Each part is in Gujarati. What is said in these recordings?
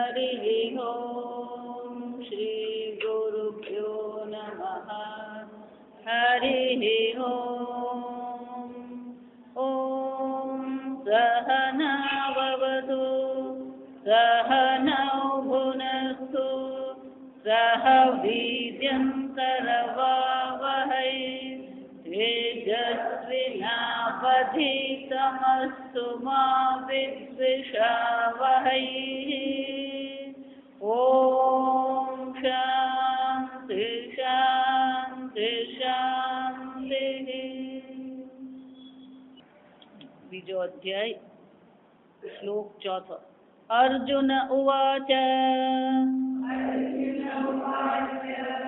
हरिः ओम श्री गुरुभ्यो नमः। हरिः ओम। ओम सहना भवतु सहनौ भुनस्तु सह वीर्यं करवावहै तेजस्विनावधीतमस्तु मा विद्विषावहै। ओम शांति शांति शांति। बीजो अध्याय श्लोक चौथो। अर्जुन उवाच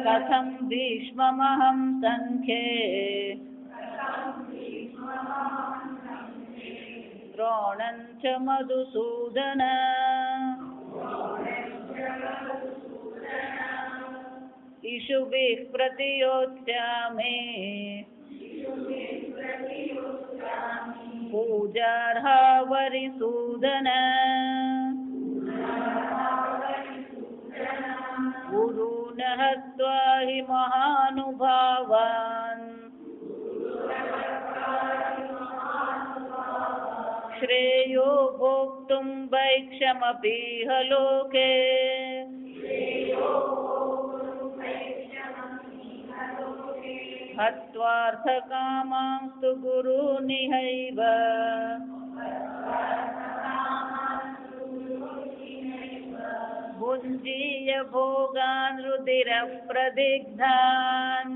कथं भीष्ममहं संख्ये द्रोणं च मधुसूदन इषुभिः प्रतियोत्स्यामि पूजार्हा वरिसूदन गुरून् हत्वा हि महानुभावान् श्रेयो भोक्तुं वैक्षमपीह लोके हत्वार्थकामांस्तु गुरूनिहैव भुञ्जीय भोगान् रुधिरप्रदिग्धान्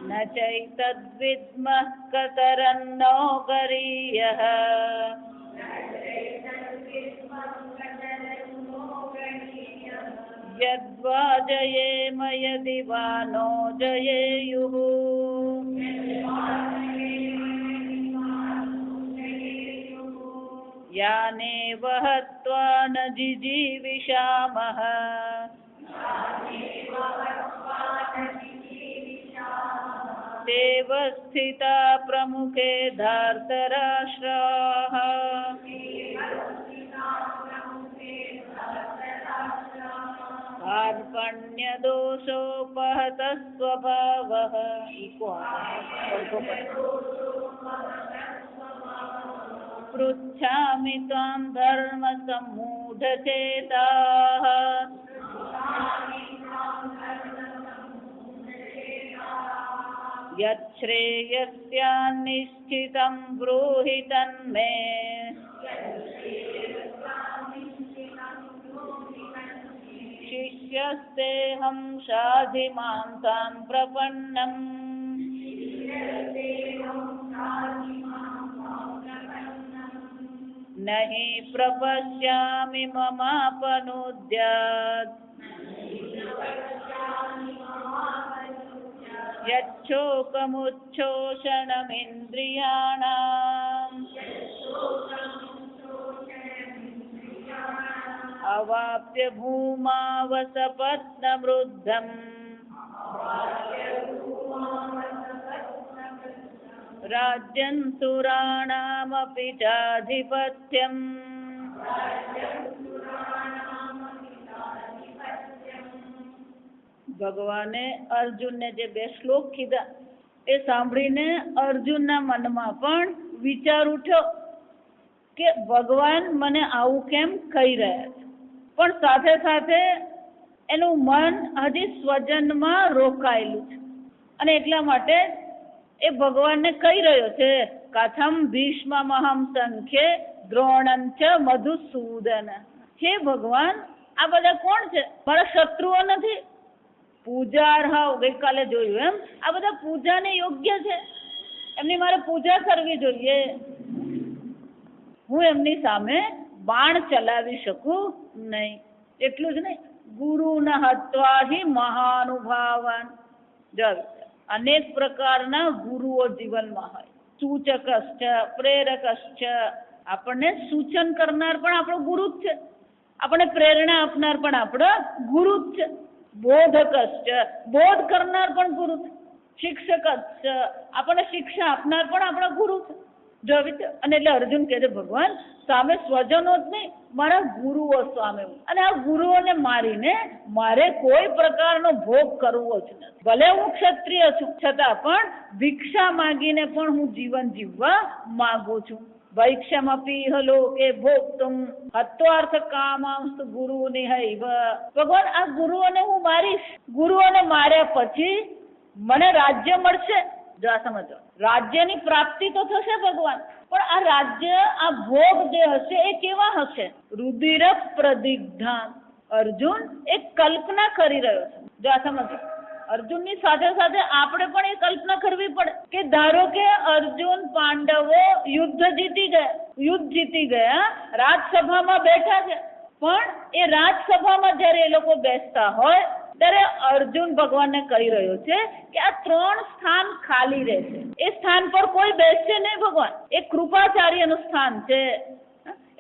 न चैतद्विद्मः कतरन्नो गरीयः यद्वा जयेम यदि वा नो जयेयुः यानेव हत्वा न जिजीविषामः तेव स्थिता प्रमुखे धार्तराष्ट्राः कार्पण्यदोषोपहतः स्वभावः। पृच्छामि त्वां धर्मसम्मूढचेताः यच्छ्रेयस्यान्निश्चितं ब्रूहि तन्मे शिष्यस्तेऽहं शाधि मां तां प्रपन्नम्। न हि प्रपश्यामि ममापनुद्यात् यच्छोकमुच्छोषणमिन्द्रियाणाम् अवाप्य भूमावसपत्नवृद्धम् राज्यं सुराणामपि चाधिपत्यम्। ભગવાને અર્જુનને જે બે શ્લોક કીધા એ સાંભળીને અર્જુનના મનમાં પણ વિચાર ઉઠ્યો કે ભગવાન મને આવું કેમ કહી રહ્યા છે, પણ સાથે સાથે એનું મન હજી સ્વજનમાં રોકાયેલું છે અને એટલા માટે એ ભગવાનને કહી રહ્યો છે કથમ ભીષ્મમહં સંખ્યે દ્રોણં ચ મધુસૂદન। હે ભગવાન, આ બધા કોણ છે? મારા શત્રુઓ નથી? પૂજાર્હાવ ગઈકાલે જોયું એમ, આ બધા પૂજાને યોગ્ય છે, એમની મારે પૂજા કરવી જોઈએ। હું એમની સામે બાણ ચલાવી શકું નહીં। એટલું જ નહીં, ગુરુના હત્વા હિ મહાનુભાવાન। જો અનેક પ્રકારના ગુરુઓ જીવનમાં હોય, સૂચકશ્ચ પ્રેરકશ્ચ। આપણને સૂચન કરનાર પણ આપણો ગુરુ જ છે, આપણને પ્રેરણા આપનાર પણ આપણો ગુરુ જ છે। બોધકશ્ચ બોધ કરનાર પણ ગુરુ છે, શિક્ષક જ આપણને શિક્ષા આપનાર પણ આપણા ગુરુ છે। જો અને એટલે અર્જુન કહે છે ભગવાન સામે સ્વજનો જ નહીં, મારા ગુરુઓ સામે, અને આ ગુરુઓને મારીને મારે કોઈ પ્રકારનો ભોગ કરવો જ નથી. ભલે હું ક્ષત્રિય છું છતાં પણ ભિક્ષા માંગીને પણ હું જીવન જીવવા માંગુ છું. ભૈક્ષમપી લોકે ભોક્તુમ હત્વાર્થ કામાંસ્તુ ગુરુ નિહૈવ. ભગવાન આ ગુરુઓને હું મારીશ, ગુરુઓને માર્યા પછી મને રાજ્ય મળશે. જો આ સમજો, રાજ્યની પ્રાપ્તિ તો થશે ભગવાન, પણ આ રાજ્ય, આ ભોગ જે હશે એ કેવા હશે? રુધિર પ્રદિગ્ધાન. અર્જુન એક કલ્પના કરી રહ્યો છે. જો આ સમજો, અર્જુનની સાથે સાથે આપણે પણ એ કલ્પના કરવી પડે કે ધારો કે અર્જુન પાંડવો યુદ્ધ જીતી ગયા, રાજસભામાં બેઠા છે, પણ એ રાજસભામાં જયારે એ લોકો બેસતા હોય ત્યારે અર્જુન ભગવાનને કહી રહ્યો છે કે આ 3 સ્થાન ખાલી રહેશે, એ સ્થાન પર કોઈ બેસશે નહીં ભગવાન. એક કૃપાચાર્યનું સ્થાન છે,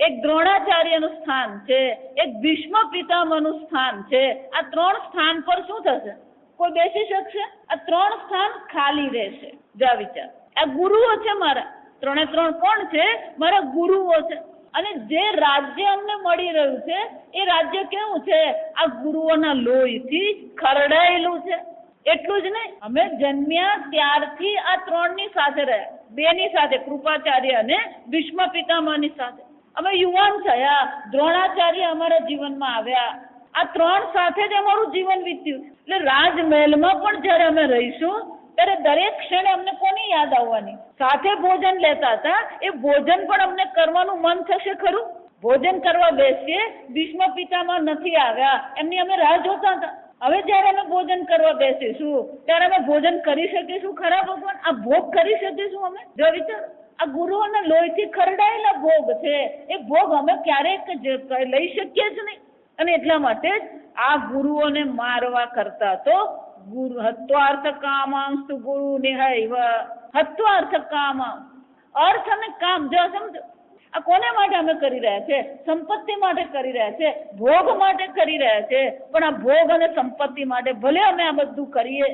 એક દ્રોણાચાર્યનું સ્થાન છે, એક ભીષ્મ પિતામહનું સ્થાન છે. આ 3 સ્થાન પર શું થશે? કોઈ બેસી શકશે? આ 3 સ્થાન ખાલી રહેશે. જા વિચાર, આ ગુરુઓ છે મારા, 3 કોણ છે? મારા ગુરુઓ છે. અને જે રાજ્ય અમને મળી રહ્યું છે એ રાજ્ય કેવું છે? આ ગુરુઓના લોહીથી ખરડાયેલું છે. એટલું જ નહીં, અમે જન્મ્યા ત્યારથી આ 3ની સાથે રહ્યા, 2ની સાથે, કૃપાચાર્ય અને ભીષ્મ પિતામહની સાથે. અમે યુવાન થયા, દ્રોણાચાર્ય અમારા જીવનમાં આવ્યા. આ 3 સાથે જ અમારું જીવન વીત્યું. એટલે રાજમહેલમાં પણ જયારે અમે રહીશું ત્યારે દરેક ક્ષણે અમને કોની યાદ આવવાની? સાથે ભોજન લેતા હતા, એ ભોજન પણ અમને કરવાનું મન થશે ખરું? ભોજન કરવા બેસીએ, ભીષ્મ પિતામહ નથી આવ્યા, એમની અમે રાહ જોતા હતા. હવે જયારે અમે ભોજન કરવા બેસીશું ત્યારે અમે ભોજન કરી શકીશું ખરા ભગવાન? આ ભોગ કરી શકીશું અમે? જો વિચાર, આ ગુરુઓના લોહીથી ખરડાયેલા ભોગ છે, એ ભોગ અમે ક્યારેક લઈ શકીએ જ નહીં. અને એટલા માટે જ આ ગુરુઓને મારવા કરતા તો ગુરુ હત્વાર્થ કામાંસ્તુ ગુરુ નિહૈવ. હત્વાર્થ કામાંસ, અર્થ અને કામ. જો સમજો, આ કોને માટે અમે કરી રહ્યા છે? સંપત્તિ માટે કરી રહ્યા છે, ભોગ માટે કરી રહ્યા છે. પણ આ ભોગ અને સંપત્તિ માટે ભલે અમે આ બધું કરીએ,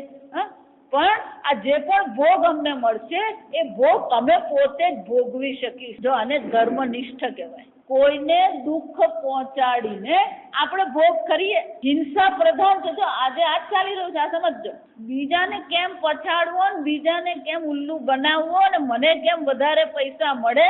પણ આ જે પણ ભોગ અમને મળશે એ ભોગ અમે પોતે જ ભોગવી શકીશું. જો આને ધર્મનિષ્ઠ કહેવાય. કોઈને દુઃખ પહોંચાડીને આપણે ભોગ કરીએ, હિંસા પ્રધાન છે. જો આજે આ જ ચાલી રહ્યું છે, આ સમજો. બીજાને કેમ પછાડવો, બીજાને કેમ ઉલ્લુ બનાવવો, અને મને કેમ વધારે પૈસા મળે,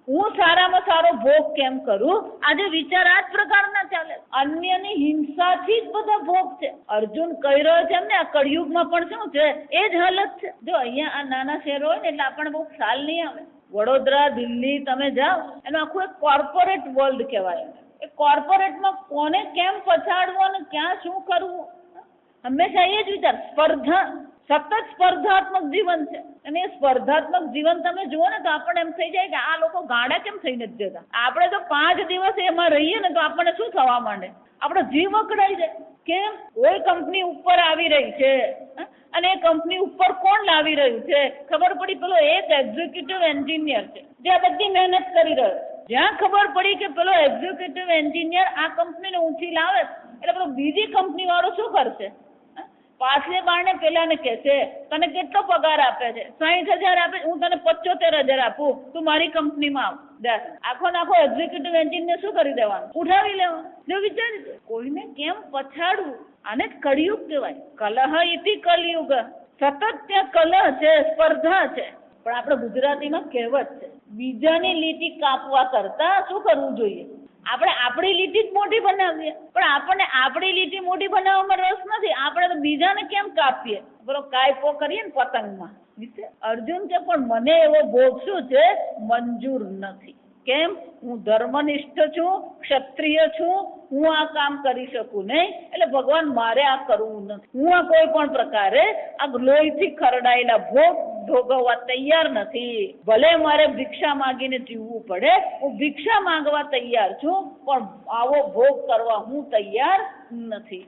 હું સારામાં સારો ભોગ કેમ કરું, આજે વિચાર આ જ પ્રકારના ચાલે. અન્યની હિંસાથી જ બધા ભોગ છે. અર્જુન કહી રહ્યો છે એમને, આ કળિયુગમાં પણ શું છે? એ જ હાલત છે. જો અહીંયા આ નાના શહેરો હોય ને એટલે આપણને બહુ ખ્યાલ નહીં આવે. વડોદરા, દિલ્હી તમે જાઓ, એનું આખું એક કોર્પોરેટ વર્લ્ડ કહેવાય. એ કોર્પોરેટમાં કોને કેમ પછાડવું અને ક્યાં શું કરવું, હંમેશા એ જ વિચાર. સ્પર્ધા, સતત સ્પર્ધાત્મક જીવન છે. અને એ સ્પર્ધાત્મક જીવન તમે જુઓ ને તો આપણને એમ થઈ જાય કે આ લોકો ગાંડા કેમ થઈને જ જતા. આપણે તો 5 દિવસ એમાં રહીએ ને તો આપણને શું થવા માંડે? આપણો જીવ અકળાઈ જાય. કેમ? કોઈ કંપની ઉપર આવી રહી છે અને એ કંપની ઉપર કોણ લાવી રહ્યું છે? ખબર પડી પેલો એક એક્ઝિક્યુટિવ એન્જિનિયર છે જે આ બધી મહેનત કરી રહ્યો. જ્યાં ખબર પડી કે પેલો એક્ઝિક્યુટિવ એન્જિનિયર આ કંપનીને ઊંચી લાવે એટલે પેલો બીજી કંપની વાળો શું કરશે? પાછલે બારણે પેલાને કહેશે તને કેટલો પગાર આપે છે? 60,000 આપે, હું તને 75,000 આપું, તું મારી કંપનીમાં આવ. આખો નાખો એક્ઝિક્યુટિવ એન્જિનિયર શું કરી દેવાનું? ઉઠાવી લેવાનું. જો વિચારી, કોઈને કેમ પછાડવું? આને જ કળિયુગ કહેવાય. કલહ ઇતિ કલયુગ. સતત ત્યાં કલહ છે, સ્પર્ધા છે. પણ આપણે ગુજરાતીમાં કહેવત છે, બીજાની લીટી કાપવા કરતા શું કરવું જોઈએ? આપણે આપણી લીટી જ મોટી બનાવીએ. પણ આપણને આપણી લીટી મોટી બનાવવામાં રસ નથી. આપણે તો બીજાને કેમ કાપીએ? બરો કાયપો કરીએ ને પતંગમાં. અર્જુન છે પણ મને એવો ભોગ શું છે? મંજૂર નથી. કેમ? હું ધર્મનિષ્ઠ છું, ક્ષત્રિય છું, હું આ કામ કરી શકું નહીં. એટલે ભગવાન મારે આ કરવું નથી. હું આ કોઈ પણ પ્રકારે આ લોહીથી ખરડાયેલા ભોગ ભોગવવા તૈયાર નથી. ભલે મારે ભિક્ષા માંગીને જીવવું પડે, હું ભિક્ષા માંગવા તૈયાર છું, પણ આવો ભોગ કરવા હું તૈયાર નથી.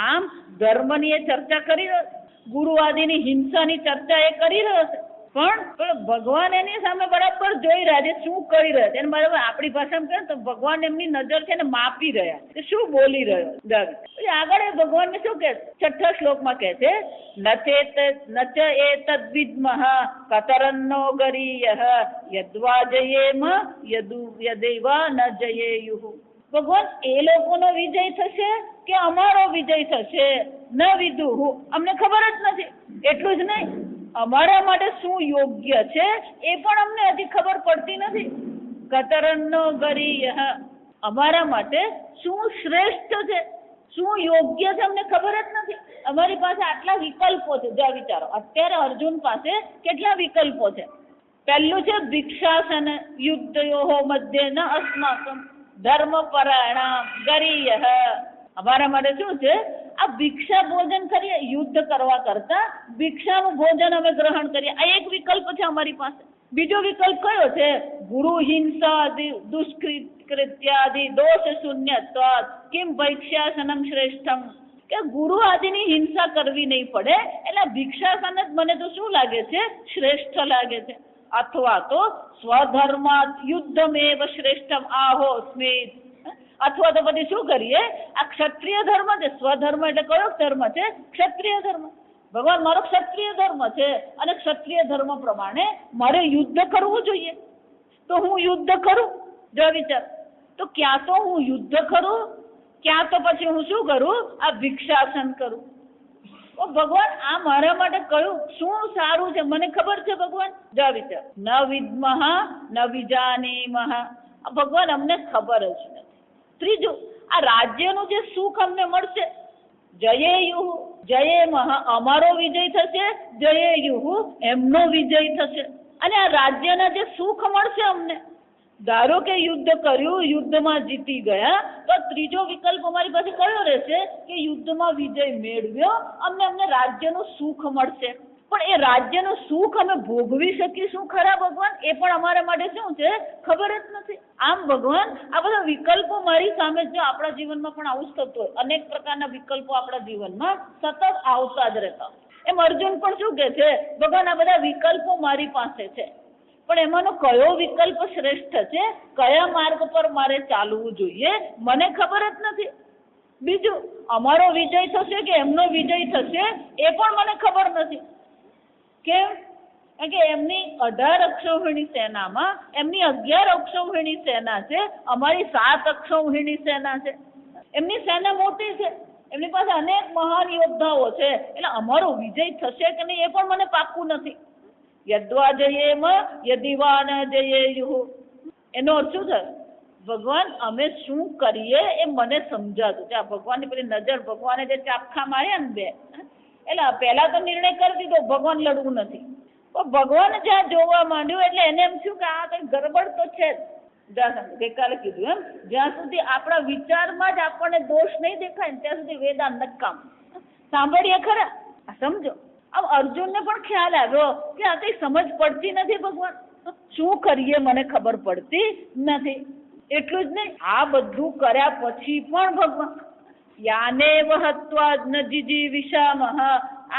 આમ ધર્મની એ ચર્ચા કરી રહ્યો છે, ગુરુવાદીની હિંસાની ચર્ચા એ કરી રહ્યો છે. પણ ભગવાન એની સામે બરાબર જોઈ રહ્યા છે શું કરી રહ્યા છે, એને બરાબર આપણી ભાષામાં કહે તો ભગવાન એમની નજર છે ને માપી રહ્યા કે શું બોલી રહ્યો. પછી આગળ એ ભગવાન ને શું કહે, 6થા શ્લોકમાં કહે છે, નચ એતદ્ વિદ્મઃ કતરન્નો ગરીયઃ યદ્વા જયેમ યદૈવા ન જયેયુઃ. ભગવાન એ લોકોનો વિજય થશે કે અમારો વિજય થશે, ન વિદુઃ, અમને ખબર જ નથી. એટલું જ નહીં, અમારા માટે શું યોગ્ય છે એ પણ અમને હજી ખબર પડતી નથી. કતરન્નો ગરીયઃ, અમારા માટે શું શ્રેષ્ઠ છે, શું યોગ્ય છે અમને ખબર જ નથી. અમારી પાસે આટલા વિકલ્પો છે. જો વિચારો, અત્યારે અર્જુન પાસે કેટલા વિકલ્પો છે. પહેલું છે ભિક્ષાસન યુદ્ધયોઃ મધ્યે ન અસ્માકં ધર્મપરાણામ ગરીયઃ. અમારા માટે શું છે, આ ભિક્ષા ભોજન કરીએ, યુદ્ધ કરવા કરતા ભિક્ષાનું ભોજન અમે ગ્રહણ કરીએ, આ એક વિકલ્પ છે અમારી પાસે. બીજો વિકલ્પ કયો છે, ગુરુ હિંસાદિ દુષ્કૃત્યાદિ દોષ શૂન્યત્વાદ કિમ ભૈક્ષાસનમ શ્રેષ્ઠમ. કે ગુરુ આદિની હિંસા કરવી નહીં પડે એટલે ભિક્ષાસન જ મને તો શું લાગે છે, શ્રેષ્ઠ લાગે છે. અથવા તો સ્વધર્માત યુદ્ધમેવ શ્રેષ્ઠમ આહોસ્મિ. અથવા તો પછી શું કરીએ, આ ક્ષત્રિય ધર્મ છે, સ્વધર્મ એટલે કયો ધર્મ છે, ક્ષત્રિય ધર્મ. ભગવાન મારો ક્ષત્રિય ધર્મ છે અને ક્ષત્રિય ધર્મ પ્રમાણે મારે યુદ્ધ કરવું જોઈએ, તો હું યુદ્ધ કરું. જો વિચાર, તો ક્યાં તો હું યુદ્ધ કરું, ક્યાં તો પછી હું શું કરું, આ ભિક્ષાસન કરું. ભગવાન આ મારા માટે કયું શું સારું છે મને ખબર છે. ભગવાન જો વિચાર, ન વિદ્મઃ ન વિજાનીમઃ, ભગવાન અમને ખબર જ નથી. ત્રીજું, આ રાજ્યનું જે સુખ અમને મળશે, જયેયુઃ જયેમઃ, અમારો વિજય થશે, જયેયુઃ એમનો વિજય થશે. અને આ રાજ્યના જે સુખ મળશે અમને, ધારો કે યુદ્ધ કર્યું, યુદ્ધમાં જીતી ગયા, તો ત્રીજો વિકલ્પ અમારી પાસે કયો રહેશે કે યુદ્ધમાં વિજય મેળવ્યો, અમને રાજ્યનું સુખ મળશે. પણ એ રાજ્યનું સુખ અમે ભોગવી શકીશું ખરા ભગવાન, એ પણ અમારા માટે શું છે ખબર જ નથી. આમ ભગવાન આ બધા વિકલ્પો મારી સામે, જો આપણા જીવનમાં પણ આવું જ થતું હોય, અનેક પ્રકારના વિકલ્પો આપણા જીવનમાં સતત આવતા જ રહેતા. એમ અર્જુન પણ શું કહે છે, ભગવાન આ બધા વિકલ્પો મારી પાસે છે, પણ એમાંનો કયો વિકલ્પ શ્રેષ્ઠ છે, કયા માર્ગ પર મારે ચાલવું જોઈએ, મને ખબર જ નથી. બીજું, અમારો વિજય થશે કે એમનો વિજય થશે એ પણ મને ખબર નથી. કેમ? કારણ કે એમની 18 અક્ષૌહિણી સેનામાં એમની 11 અક્ષૌહિણી સેના છે, અમારી 7 અક્ષૌહિણી સેના છે. એમની સેના મોટી છે, એમની પાસે અનેક મહાન યોદ્ધાઓ છે, એટલે અમારો વિજય થશે કે નહીં એ પણ મને પાક્કું નથી. યદ્વા જયેમ યદિવા ન જયેયુઃ. એનો અર્થ શું થાય, ભગવાન અમે શું કરીએ એ મને સમજાતું છે. આ ભગવાનની પેલી નજર, ભગવાને જે ચાપખા માર્યા ને બે, એટલે પહેલા તો નિર્ણય કરી દીધો ભગવાન લડવું નથી, પણ ભગવાન જ્યાં જોવા માંડ્યું એટલે એને એમ થયું કે આ કઈ ગડબડ તો છે જ. ગઈકાલે કીધું એમ, જ્યાં સુધી આપણા વિચારમાં જ આપણને દોષ નહીં દેખાય ને ત્યાં સુધી વેદાંત નકામ. સાંભળીએ ખરા, સમજો. આમ અર્જુનને પણ ખ્યાલ આવ્યો કે આ કઈ સમજ પડતી નથી, ભગવાન શું કરીએ મને ખબર પડતી નથી. એટલું જ નહીં, આ બધું કર્યા પછી પણ ભગવાન યાનેવ હત્વા ન જીજીવિષામઃ,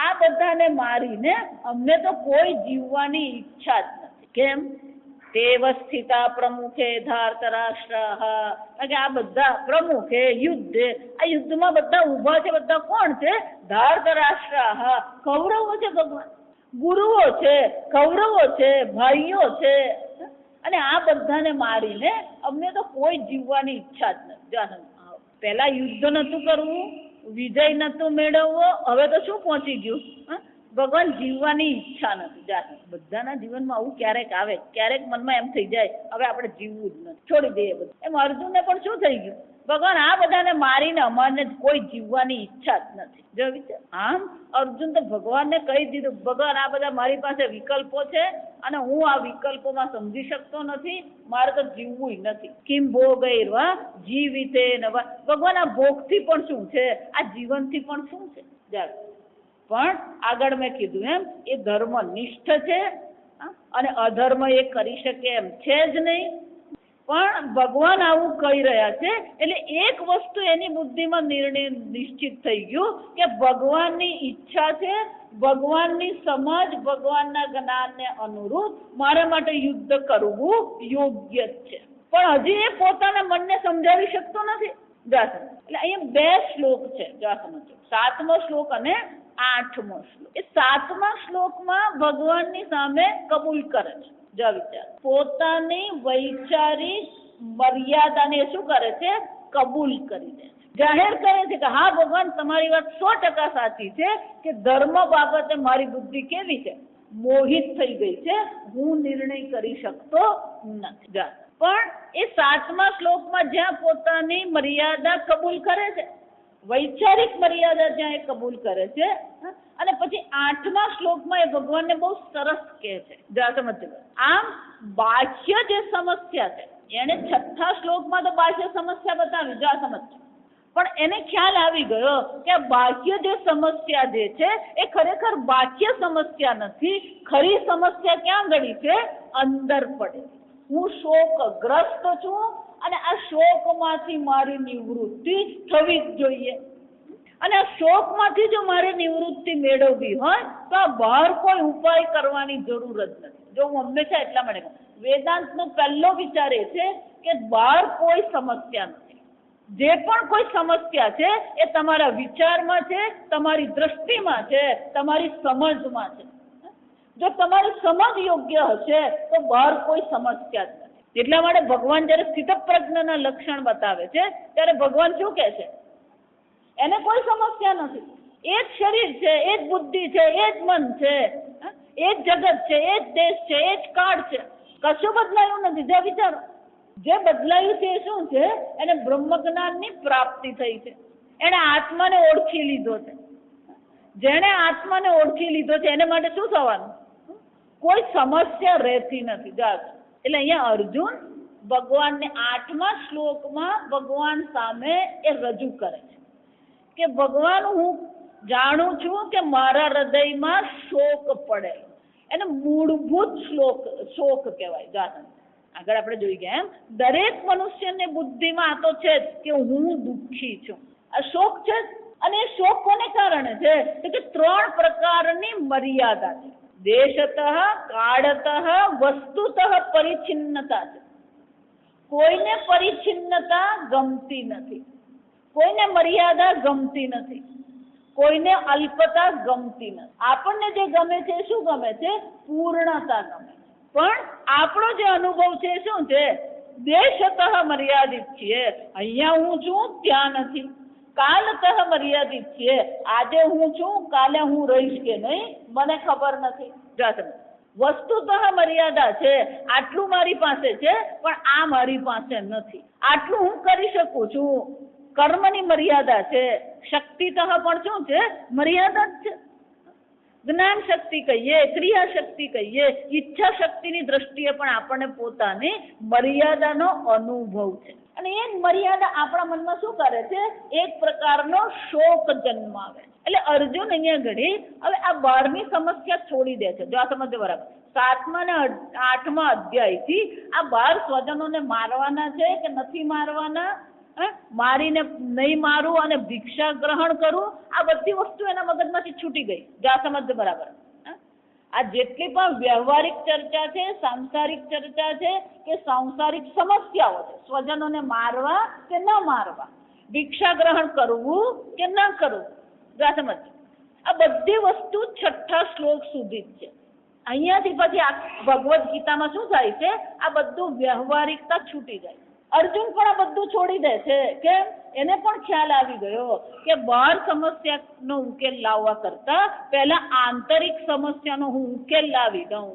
આ બધાને મારીને અમને તો કોઈ જીવવાની ઈચ્છા જ નથી. કેમ? તેવ સ્થિતા પ્રમુખે ધાર્તરાષ્ટ્રઃ. આ બધા પ્રમુખે યુદ્ધે, આ યુદ્ધમાં બધા ઊભા છે, બધા કોણ છે? ધાર્તરાષ્ટ્રઃ, કૌરવો છે. ભગવાન ગુરુઓ છે, કૌરવો છે, ભાઈઓ છે, અને આ બધાને મારીને અમને તો કોઈ જીવવાની ઈચ્છા જ નથી. પહેલા યુદ્ધ નતું કરવું, વિજય નતું મેળવવો, હવે તો શું પહોંચી ગયું, ભગવાન જીવવાની ઈચ્છા નથી. બધાના જીવનમાં આવું ક્યારેક આવે, ક્યારેક મનમાં એમ થઈ જાય હવે આપણે જીવવું જ નથી, છોડી દઈએ બધું. એમ અર્જુનને પણ શું થઈ ગયું, ભગવાન આ બધાને મારીને અમારને કોઈ જીવવાની ઈચ્છા જ નથી. જો વિચાર, આમ અર્જુન તો ભગવાનને કહી દીધું, ભગવાન આ બધા મારી પાસે વિકલ્પો છે અને હું આ વિકલ્પોમાં સમજી શકતો નથી, મારે તો જીવવું નથી. કિમ ભોગૈર્વા જીવિતે નવા. ભગવાન આ ભોગથી પણ શું છે, આ જીવનથી પણ શું છે. પણ આગળ મેં કીધું એમ, એ ધર્મનિષ્ઠ છે અને અધર્મ એ કરી શકે એમ છે જ નહીં. પણ ભગવાન આવું કહી રહ્યા છે એટલે એક વસ્તુ એની બુદ્ધિમાં નિર્ણય નિશ્ચિત થઈ ગયું કે ભગવાનની ઈચ્છા છે, ભગવાનની સમજ, ભગવાનના જ્ઞાનને અનુરૂપ મારા માટે યુદ્ધ કરવું યોગ્ય છે. પણ હજી એ પોતાના મનને સમજાવી શકતો નથી. એટલે અહીંયા 2 શ્લોક છે. જો સમજો, 7મો શ્લોક અને 8મો શ્લોક. એ 7મા શ્લોકમાં ભગવાનની સામે કબૂલ કરે છે. જો વિચાર, પોતાની વૈચારિક મર્યાદાને શું કરે છે? કબૂલ કરી દે છે. જાહેર કરે છે કે હા ભગવાન, તમારી વાત 100% સાચી છે કે ધર્મ બાબતે મારી બુદ્ધિ કેવી છે? મોહિત થઈ ગઈ છે. હું નિર્ણય કરી શકતો નથી. પણ એ 7મા શ્લોકમાં જ્યાં પોતાની મર્યાદા કબૂલ કરે છે, વૈચારિક મર્યાદા જ્યાં એ કબૂલ કરે છે, અને પછી 8મા શ્લોકમાં એ ભગવાનને બહુ સરસ કહે છે. સમજો, આમ બાહ્ય જે સમસ્યા છે એને 6થા શ્લોકમાં તો બાહ્ય સમસ્યા બતાવી. સમજો, પણ એને ખ્યાલ આવી ગયો કે બાહ્ય જે સમસ્યા જે છે એ ખરેખર બાહ્ય સમસ્યા નથી. ખરી સમસ્યા ક્યાં ગળી છે? અંદર પડે. હું શોકગ્રસ્ત છું અને આ શોકમાંથી મારી નિવૃત્તિ થવી જ જોઈએ. અને આ શોકમાંથી જો મારે નિવૃત્તિ મેળવવી હોય તો આ બહાર કોઈ ઉપાય કરવાની જરૂર જ નથી. જો હું હંમેશા એટલા માટે કહું, વેદાંતનો પહેલો વિચાર એ છે કે બહાર કોઈ સમસ્યા નથી. જે પણ કોઈ સમસ્યા છે એ તમારા વિચારમાં છે, તમારી દ્રષ્ટિમાં છે, તમારી સમજમાં છે. જો તમારી સમજ યોગ્ય હશે તો બહાર કોઈ સમસ્યા જ નથી. એટલા માટે ભગવાન જયારે સ્થિતપ્રજ્ઞના લક્ષણ બતાવે છે ત્યારે ભગવાન શું કહે છે? એને કોઈ સમસ્યા નથી. એ જ શરીર છે, એ જ બુદ્ધિ છે, એ જ મન છે, એ જ જગત છે, એ જ દેશ છે, એ જ કાળ છે. કશું બદલાયું નથી. જે વિચારો, જે બદલાયું છે એ શું છે? એને બ્રહ્મજ્ઞાનની પ્રાપ્તિ થઈ છે. એને આત્માને ઓળખી લીધો છે. જેને આત્માને ઓળખી લીધો છે એને માટે શું થવાનું? કોઈ સમસ્યા રહેતી નથી. એટલે અહીંયા અર્જુન ભગવાનને 8મા શ્લોકમાં ભગવાન સામે એ રજૂ કરે છે કે ભગવાન, હું જાણું છું કે મારા હૃદયમાં શોક પડેલો. એને મૂળભૂત શોક કહેવાય. આગળ આપણે જોઈ ગયા એમ દરેક મનુષ્યની બુદ્ધિમાં આ તો છે જ કે હું દુઃખી છું. આ શોક છે. અને એ શોક કોને કારણે છે? તો કે 3 પ્રકારની મર્યાદા છે. દેશતઃ, કાળતઃ, વસ્તુતઃ પરિચ્છિન્નતા છે. કોઈને પરિચ્છિન્નતા ગમતી નથી, કોઈને મર્યાદા ગમતી નથી, કોઈને અલ્પતા ગમતી નથી. આપણને જે ગમે છે એ શું ગમે છે? પૂર્ણતા ગમે. પણ આપણો જે અનુભવ છે શું છે? દેશતઃ મર્યાદિત છીએ. અહીંયા હું છું, ત્યાં નથી. કાલતઃ મર્યાદિત છીએ. આજે હું છું, કાલે હું રહીશ કે નહીં મને ખબર નથી. વસ્તુતઃ મર્યાદા છે. આટલું મારી પાસે છે પણ આ મારી પાસે નથી. આટલું હું કરી શકું છું. કર્મની મર્યાદા છે. શક્તિતઃ પણ શું છે? મર્યાદા જ છે. જ્ઞાન શક્તિ કહીએ, ક્રિયા શક્તિ કહીએ, ઈચ્છા શક્તિની દ્રષ્ટિએ પણ આપણને પોતાની મર્યાદાનો અનુભવ છે. અને એ મર્યાદા આપણા મનમાં શું કરે છે? એક પ્રકારનો શોક જન્માવે. એટલે અર્જુન અહીંયા ઘડી હવે આ 12મી સમસ્યા છોડી દે છે. જો આ સમજો બરાબર. 7મા અને 8મા અધ્યાયથી આ 12 સ્વજનોને મારવાના છે કે નથી મારવાના, મારીને નહીં મારું અને ભિક્ષા ગ્રહણ કરું, આ બધી વસ્તુ એના મગજમાંથી છૂટી ગઈ. જા સમજ બરાબર. આ જેટલી પણ વ્યવહારિક ચર્ચા છે, સાંસારિક ચર્ચા છે કે સાંસારિક સમસ્યાઓ છે, સ્વજનોને મારવા કે ન મારવા, ભિક્ષા ગ્રહણ કરવું કે ન કરવું, જા સમજ, આ બધી વસ્તુ 6થા શ્લોક સુધી જ છે. અહીંયાથી પછી આ ભગવદ્ ગીતામાં શું થાય છે? આ બધું વ્યવહારિકતા છૂટી જાય. અર્જુન પણ આ બધું છોડી દે છે કે એને પણ ખ્યાલ આવી ગયો કે બહાર સમસ્યાનો ઉકેલ લાવવા કરતા પહેલા આંતરિક સમસ્યાનો હું ઉકેલ લાવી દઉં.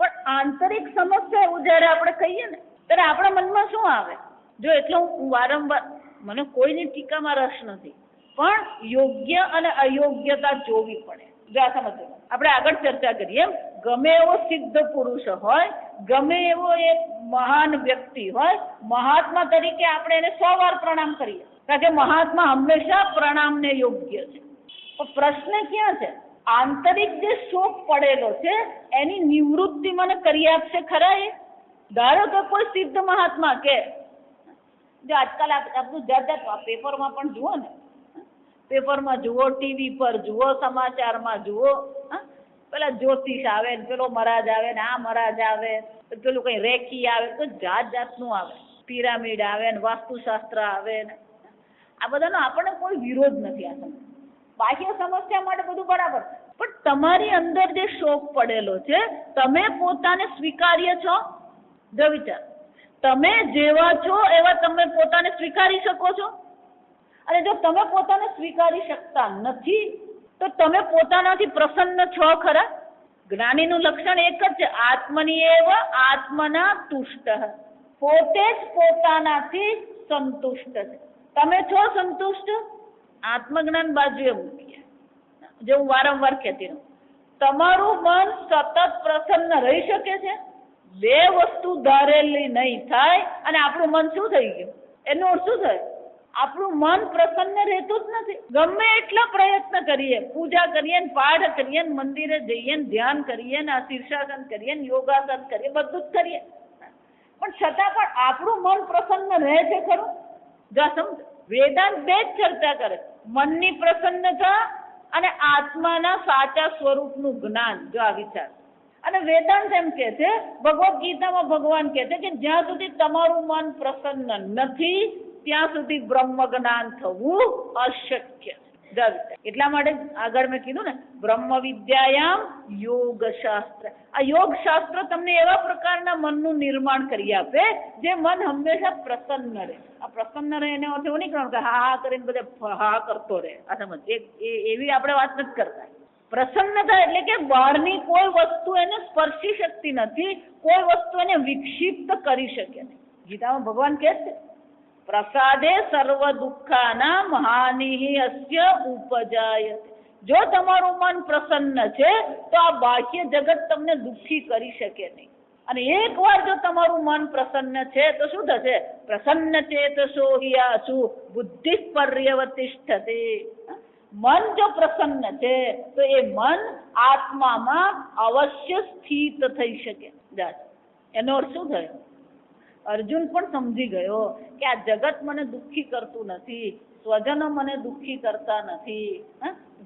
પણ આંતરિક સમસ્યા એવું જયારે આપણે કહીએ ને ત્યારે આપણા મનમાં શું આવે? જો એટલે હું વારંવાર, મને કોઈની ટીકામાં રસ નથી, પણ યોગ્ય અને અયોગ્યતા જોવી પડે. જો આ સમજ આપણે આગળ ચર્ચા કરીએ એમ, ગમે એવો સિદ્ધ પુરુષ હોય, ગમે એવો એક મહાન વ્યક્તિ હોય, મહાત્મા તરીકે આપણે એને 100 વાર પ્રણામ કરીએ, કારણ કે મહાત્મા હંમેશા પ્રણામને યોગ્ય છે. પણ પ્રશ્ન ક્યાં છે? આંતરિક જે શોક પડેલો છે એની નિવૃત્તિ મને કરી આપશે ખરા? ધારો કે કોઈ સિદ્ધ મહાત્મા કે જો આજકાલ આપણું જાત પેપરમાં પણ જુઓ ને, પેપરમાં જુઓ, ટીવી પર જુઓ, સમાચારમાં જુઓ, પેલા જ્યોતિષ આવે ને પેલો મહારાજ આવે ને આ મહારાજ આવે, પેલું કઈ રેખી આવે, તો જાત જાતનું આવે, પિરામિડ આવે ને વાસ્તુશાસ્ત્ર આવે ને, આ બધાનો આપણને કોઈ વિરોધ નથી. આ બાહ્ય સમસ્યા માટે બધું બરાબર, પણ તમારી અંદર જે શોક પડેલો છે, તમે પોતાને સ્વીકાર્ય છો? જો વિચાર, તમે જેવા છો એવા તમે પોતાને સ્વીકારી શકો છો? અને જો તમે પોતાને સ્વીકારી શકતા નથી તો તમે પોતાનાથી પ્રસન્ન છો ખરા? જ્ઞાનીનું લક્ષણ એક જ છે, આત્મની એવ આત્મના તુષ્ટ, પોતે જ પોતાનાથી સંતુષ્ટ છે. તમે છો સંતુષ્ટ? આત્મજ્ઞાન બાજુએ મૂકીએ. જે હું વારંવાર કહેતી રહું, તમારું મન સતત પ્રસન્ન રહી શકે છે? બે વસ્તુ ધારેલી નહીં થાય અને આપણું મન શું થઈ ગયું? એનો અર્થ શું થાય? આપણું મન પ્રસન્ન રહેતું જ નથી. ગમે એટલા પ્રયત્ન કરીએ, પૂજા કરીએ, પાઠ કરીએ, મંદિરે જઈએ, ધ્યાન કરીએ, શીર્ષાસન કરીએ, યોગાસન કરીએ, બધું જ કરીએ, પણ છતાં પણ આપણું મન પ્રસન્ન રહે છે ખરું? જો સમજ, વેદાંત બે જ ચર્ચા કરે, મનની પ્રસન્નતા અને આત્માના સાચા સ્વરૂપનું જ્ઞાન. જો આ વિચાર, અને વેદાંત એમ કે છે, ભગવદ્ ગીતામાં ભગવાન કહે છે કે જ્યાં સુધી તમારું મન પ્રસન્ન નથી ત્યાં સુધી બ્રહ્મ જ્ઞાન થવું અશક્ય છે. એટલા માટે આગળ મેં કીધું ને, બ્રહ્મ વિદ્યાયામ યોગ શાસ્ત્ર. આ યોગ શાસ્ત્ર તમને એવા પ્રકારના મનનું નિર્માણ કરી આપે જે મન હંમેશા પ્રસન્ન રહે. આ પ્રસન્ન રહે એને અર્થ એવું નહીં કરવાનું કે હા હા કરીને બધે હા કરતો રહે. આ સમજ, એવી આપણે વાત નથી કરતા. પ્રસન્નતા એટલે કે બહારની કોઈ વસ્તુ એને સ્પર્શી શકતી નથી, કોઈ વસ્તુ એને વિક્ષિપ્ત કરી શકે નહીં. ગીતામાં ભગવાન કહે છે, પ્રસાદે સર્વ દુઃખાનામ હાનિ અસ્ય ઉપજાયતે. જો તમારું મન પ્રસન્ન છે તો આ બાહ્ય જગત તમને દુઃખી કરી શકે નહીં. અને એકવાર જો તમારું મન પ્રસન્ન છે તો શું થશે? પ્રસન્ન ચેતસો હિયાસુ બુદ્ધિ પર્યવતિષ્ઠતે. મન જો પ્રસન્ન છે તો એ મન આત્મામાં અવશ્ય સ્થિત થઈ શકે. એનો અર્થ શું થયો? અર્જુન પણ સમજી ગયો કે આ જગત મને દુઃખી કરતું નથી, સ્વજનો મને દુઃખી કરતા નથી.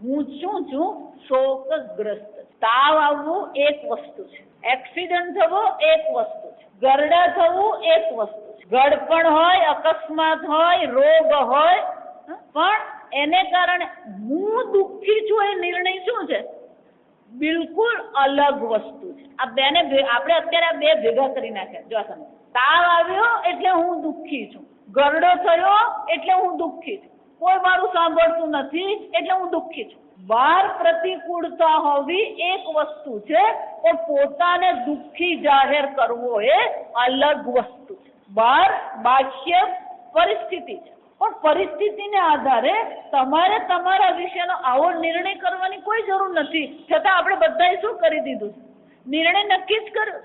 હું શું છું? શોકગ્રસ્ત. તાવ આવવું એક વસ્તુ છે, એક્સિડન્ટ થવો એક વસ્તુ છે, ગરડા થવું એક વસ્તુ છે, ગળપણ હોય, અકસ્માત હોય, રોગ હોય, પણ એને કારણે હું દુઃખી છું એ નિર્ણય શું છે? બિલકુલ અલગ વસ્તુ છે. આ બેને આપણે અત્યારે આ બે ભેગા કરી નાખ્યા. જો સમજ, તાવ આવ્યો એટલે હું દુઃખી છું, ગરડો થયો એટલે હું દુઃખી છું, કોઈ મારું સાંભળતું નથી એટલે હું દુઃખી છું. બહાર પ્રતિકૂળતા હોવી એક વસ્તુ છે, પણ પોતાને દુઃખી જાહેર કરવો એ અલગ વસ્તુ છે. બહાર બાહ્ય પરિસ્થિતિ છે, પણ પરિસ્થિતિને આધારે તમારે તમારા વિશેનો આવો નિર્ણય કરવાની કોઈ જરૂર નથી. છતાં આપણે બધાએ શું કરી દીધું? નિર્ણય નક્કી જ કર્યો,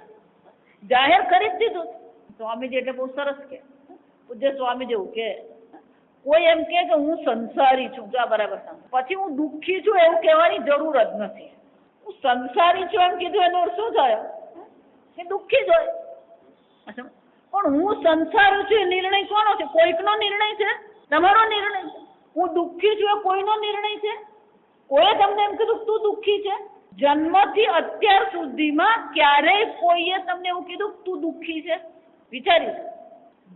જાહેર કરી જ દીધું. સ્વામીજી એટલે બહુ સરસ કે, પૂજ્ય સ્વામી જેવું કે, કોઈ એમ કે હું સંસારી છું, જો આ બરાબર સાંભળો, પછી હું દુઃખી છું એવું કહેવાની જરૂર જ નથી. હું સંસારી છું એમ કીધું એનો શું થયો? એ દુઃખી જ હોય. પણ હું સંસારી છું એ નિર્ણય કોનો છે? કોઈકનો નિર્ણય છે? તમારો નિર્ણય છે. હું દુઃખી છું એ કોઈનો નિર્ણય છે? કોઈએ તમને એમ કીધું તું દુઃખી છે? જન્મથી અત્યાર સુધીમાં ક્યારેય કોઈએ તમને એવું કીધું તું દુઃખી છે? વિચાર્યું?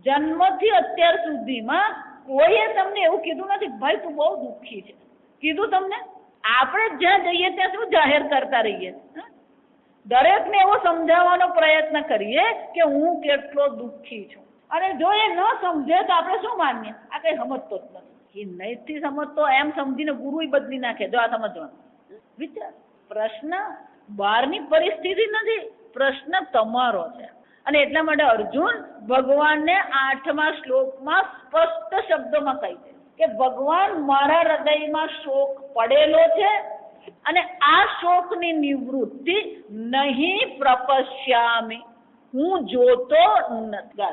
જન્મથી અત્યાર સુધીમાં કોઈએ તમને એવું કીધું નથી ભાઈ તું બહુ દુઃખી છે? કીધું તમને? આપણે જ્યાં જઈએ ત્યાં શું જાહેર કરતા રહીએ? દરેકને એવો સમજાવવાનો પ્રયત્ન કરીએ કે હું કેટલો દુઃખી છું, અને જો એ ન સમજે તો આપણે શું માનીએ? આ કઈ સમજતો જ નથી. એ નહીંથી સમજતો એમ સમજીને ગુરુ બદલી નાખે. જો આ સમજવાનું વિચાર. પ્રશ્ન બહારની પરિસ્થિતિ નથી, પ્રશ્ન તમારો છે. અને એટલા માટે અર્જુન ભગવાનને 8મા શ્લોકમાં સ્પષ્ટ શબ્દોમાં કહી દે કે ભગવાન મારા હૃદયમાં શોક પડેલો છે અને આ શોકની નિવૃત્તિ નહીં પ્રપશ્યામી, હું જોતો નથી.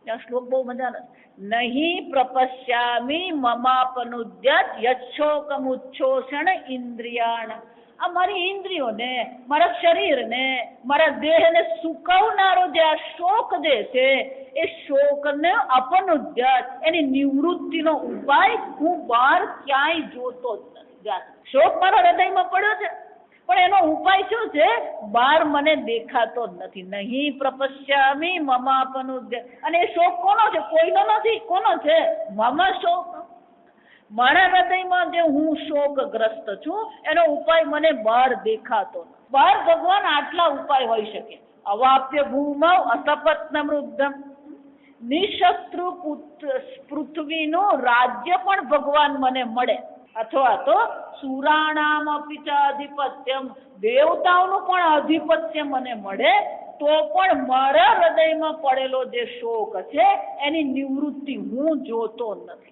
આ શ્લોક બહુ મજાનો છે. નહીં પ્રપશ્યામી મમાપનુદ્યત યચ્છોકમુચ્છોષણ ઇન્દ્રિયાણ આ મારી ઇન્દ્રિયોને, મારા શરીરને, મારા દેહને સુકવનારો જે આ શોક જે છે એ શોકને અપનુદ્યાત, એની નિવૃત્તિનો ઉપાય હું બહાર ક્યાંય જોતો જ નથી. શોક મારા હૃદયમાં પડ્યો છે, પણ એનો ઉપાય શું છે? બહાર મને દેખાતો જ નથી. નહીં પ્રપશ્યામી મમાપનુદ્યાત. અને એ શોક કોનો છે? કોઈનો નથી. કોનો છે? મમ શોક. મારા હૃદયમાં જે હું શોકગ્રસ્ત છું એનો ઉપાય મને બહાર દેખાતો નથી. બહાર ભગવાન આટલા ઉપાય હોઈ શકે. અવાપ્ય ભૂમૌ અસપત્ન મૃદ્ધમ. નિશસ્ત્રુ પૃથ્વીનું રાજ્ય પણ ભગવાન મને મળે, અથવા તો સુરાણામ અપિચાધિપત્યમ, દેવતાઓનું પણ આધિપત્ય મને મળે, તો પણ મારા હૃદયમાં પડેલો જે શોક છે એની નિવૃત્તિ હું જોતો નથી.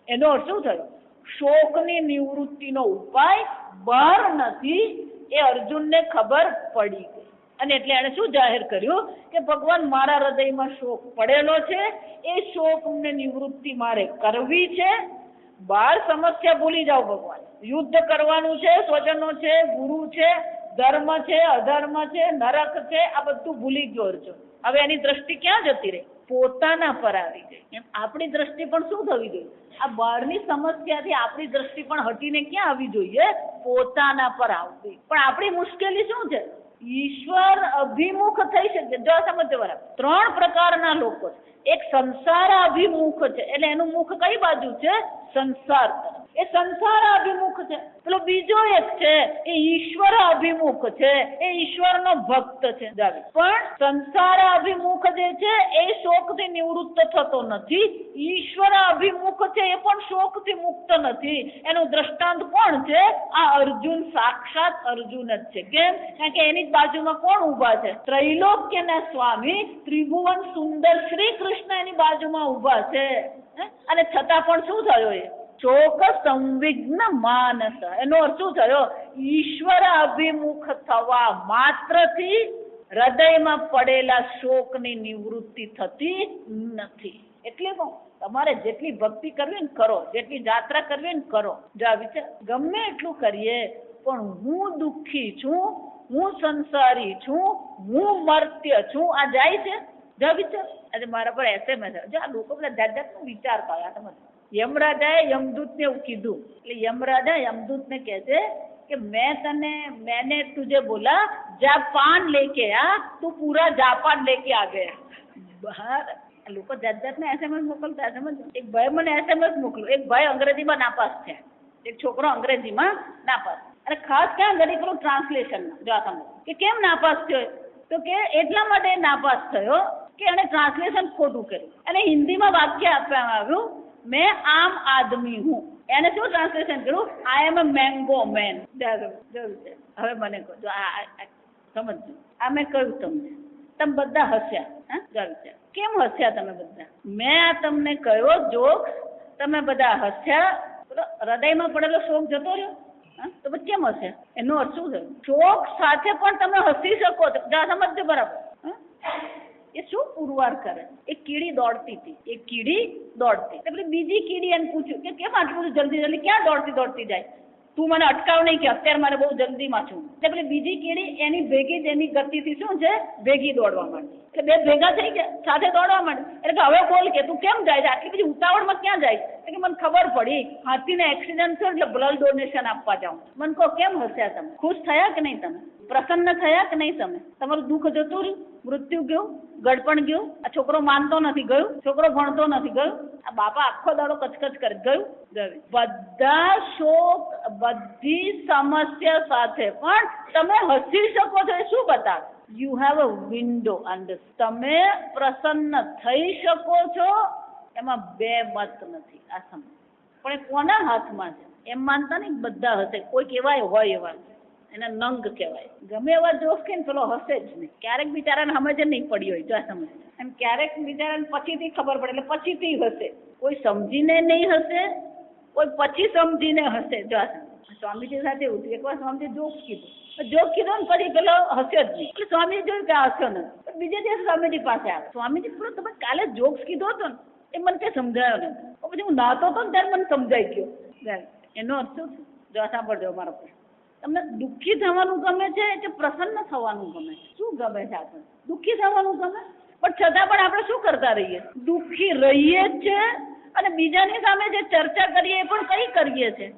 એનો અર્થ શું થયો? શોકની નિવૃત્તિનો ઉપાય બહાર નથી એ અર્જુનને ખબર પડી ગઈ. અને એટલે એણે શું જાહેર કર્યું કે ભગવાન મારા હૃદયમાં શોક પડેલો છે, એ શોકને નિવૃત્તિ મારે કરવી છે. બહાર સમસ્યા ભૂલી જાઓ. ભગવાન યુદ્ધ કરવાનું છે, સ્વજનો છે, ગુરુ છે, ધર્મ છે, અધર્મ છે, નરક છે, આ બધું ભૂલી ગયો અર્જુન. હવે એની દ્રષ્ટિ ક્યાં જતી રહી? પોતાના પર આવી ગઈ. એમ આપણી દ્રષ્ટિ પણ શું થવી જોઈએ? આ બહારની સમસ્યાથી આપણી દ્રષ્ટિ પણ હટીને ક્યાં આવવી જોઈએ? પોતાના પર આવવી. પણ આપણી મુશ્કેલી શું છે? ઈશ્વર અભિમુખ થઈ શકે. જો સમજો બરાબર, 3 પ્રકારના લોકો છે. એક સંસાર અભિમુખ છે, એટલે એનું મુખ કઈ બાજુ છે? સંસાર તરફ. એ સંસાર અભિમુખ છે. પેલો બીજો એક છે એ ઈશ્વર અભિમુખ છે, એ ઈશ્વરનો ભક્ત છે. પણ સંસાર અભિમુખ જે છે એ શોકથી નિવૃત્ત થતો નથી. ઈશ્વર અભિમુખ છે એ પણ શોકથી મુક્ત નથી. એનું દ્રષ્ટાંત કોણ છે? આ અર્જુન, સાક્ષાત અર્જુન જ છે. કેમ? કારણ કે એની જ બાજુમાં કોણ ઉભા છે? ત્રૈલોક્યના સ્વામી, ત્રિભુવન સુંદર શ્રી કૃષ્ણ એની બાજુમાં ઉભા છે. અને છતાં પણ શું થયો? એ શોક સંવિઘ્ન માનસ. એનો અર્થ શું થયો? ઈશ્વર અભિમુખ થવા માત્રથી હૃદયમાં પડેલા શોકની નિવૃત્તિ થતી નથી. એટલે તમારે જેટલી ભક્તિ કરવી ને કરો, જેટલી જાત્રા કરવી ને કરો. જો આ વિચાર ગમે એટલું કરીએ પણ હું દુઃખી છું, હું સંસારી છું, હું મર્ત્ય છું, આ જાય છે? જો વિચાર. આજે મારા પર SMS જો આ લોકો બધા જાત જાતનું વિચારતા હોય. તમે યમરાજાએ યમદૂતને એવું કીધું, એટલે યમરાજા યમદૂતને કહે છે કે मैंने तुझे बोला जापान लेके आ, तू पूरा जापान लेके आ गया. બહાર લોકો જાત જાતને SMS મોકલતા. સમજ. એક ભાઈ મને SMS મોકલ્યો. એક ભાઈ અંગ્રેજીમાં નાપાસ થયા, એક છોકરો અંગ્રેજીમાં નાપાસ. અને ખાસ ક્યાં ગરી પેલું ટ્રાન્સલેશનમાં. જો આ સમજ કે કેમ નાપાસ થયો? તો કે એટલા માટે નાપાસ થયો કે એને ટ્રાન્સલેશન ખોટું કર્યું. અને હિન્દીમાં વાક્ય આપવામાં આવ્યું, मैं आम आदमी हूँ. એને શું ટ્રાન્સલેશન કર્યું? આઈ એમ અ મેંગો મેન. હવે મને કહો, જો સમજો, આ મેં કહ્યું તમને, તમે બધા હસ્યા. કેમ હસ્યા તમે બધા? મેં આ તમને કહ્યો જોક, તમે બધા હસ્યા. હૃદયમાં પડેલો શોક જતો રહ્યો. તો પછી કેમ હસ્યા? એનો અર્થ શું થયો? શોક સાથે પણ તમે હસી શકો છો. જા સમજજો બરાબર. એ શું પુરવાર કરે? એક કીડી દોડતી હતી. એક કીડી દોડતી, એટલે બીજી કીડી એને પૂછ્યું કે કેમ આટલું જલ્દી જલ્દી ક્યાં દોડતી જાય? તું મને અટકાવ નહીં કે અત્યારે મારે બહુ જલ્દીમાં છું. એટલે બીજી કીડી એની ભેગી જ એની ગતિથી શું છે? ભેગી દોડવા માંડી. એટલે બે ભેગા થઈ ગયા, સાથે દોડવા માંડી. એટલે હવે બોલ કે તું કેમ જાય છે? આટલી બધી ઉતાવળમાં ક્યાં જાય? એટલે મને ખબર પડી હાથીને એક્સિડન્ટ થયો એટલે બ્લડ ડોનેશન આપવા જાઉં. મને કહો કેમ હસ્યા તમે? ખુશ થયા કે નહીં તમે? પ્રસન્ન થયા કે નહીં તમે? તમારું દુઃખ જતું રહ્યું? મૃત્યુ ગયું? ગડપણ ગયું? આ છોકરો માનતો નથી ગયું? છોકરો ભણતો નથી ગયું? આ બાપા આખો દાડો કચકચ કરે ગયું? બધા શોક, બધી સમસ્યા સાથે પણ તમે હસી શકો છો. એ શું બતાવે? You have a window under. તમે પ્રસન્ન થઈ શકો છો. એમાં બે મત નથી. આ સમજ. પણ એ કોના હાથમાં છે? એમ માનતા નહીં બધા હશે. કોઈક એવા હોય એવા, એને નંગ કહેવાય. ગમે એવા જોશ કે પેલો હશે જ નહીં. ક્યારેક બિચારાને સમજ નહીં પડી હોય. જો સમજ એમ ક્યારેક બિચારાને પછીથી ખબર પડે, એટલે પછીથી હશે. કોઈ સમજીને નહીં હશે, કોઈ પછી સમજીને હશે. જો સ્વામીજી સાથે એવું થયું. એકવાર સ્વામીજી જોક કીધું ને પછી પેલો હસ્યો જ નહીં. એટલે સ્વામીજી જોયું કે આ હસ્યો નથી. બીજે દિવસે સ્વામીજી પાસે આવે. સ્વામીજી પેલો તમે કાલે જોક્સ કીધો હતો ને, એ મને કઈ સમજાયો નથી. પછી હું નાતો હતો ને ત્યારે મને સમજાઈ ગયો. એનો અર્થ શું છે? જો સાંભળજો મારો પ્રશ્ન. તમને દુઃખી થવાનું ગમે છે કે પ્રસન્ન થવાનું ગમે છે? શું ગમે છે આપણને? દુઃખી થવાનું ગમે, પણ છતાં પણ આપણે શું કરતા રહીએ? દુઃખી રહીએ જ છે. અને બીજાની સામે જે ચર્ચા કરીએ એ પણ કઈ કરીએ છે?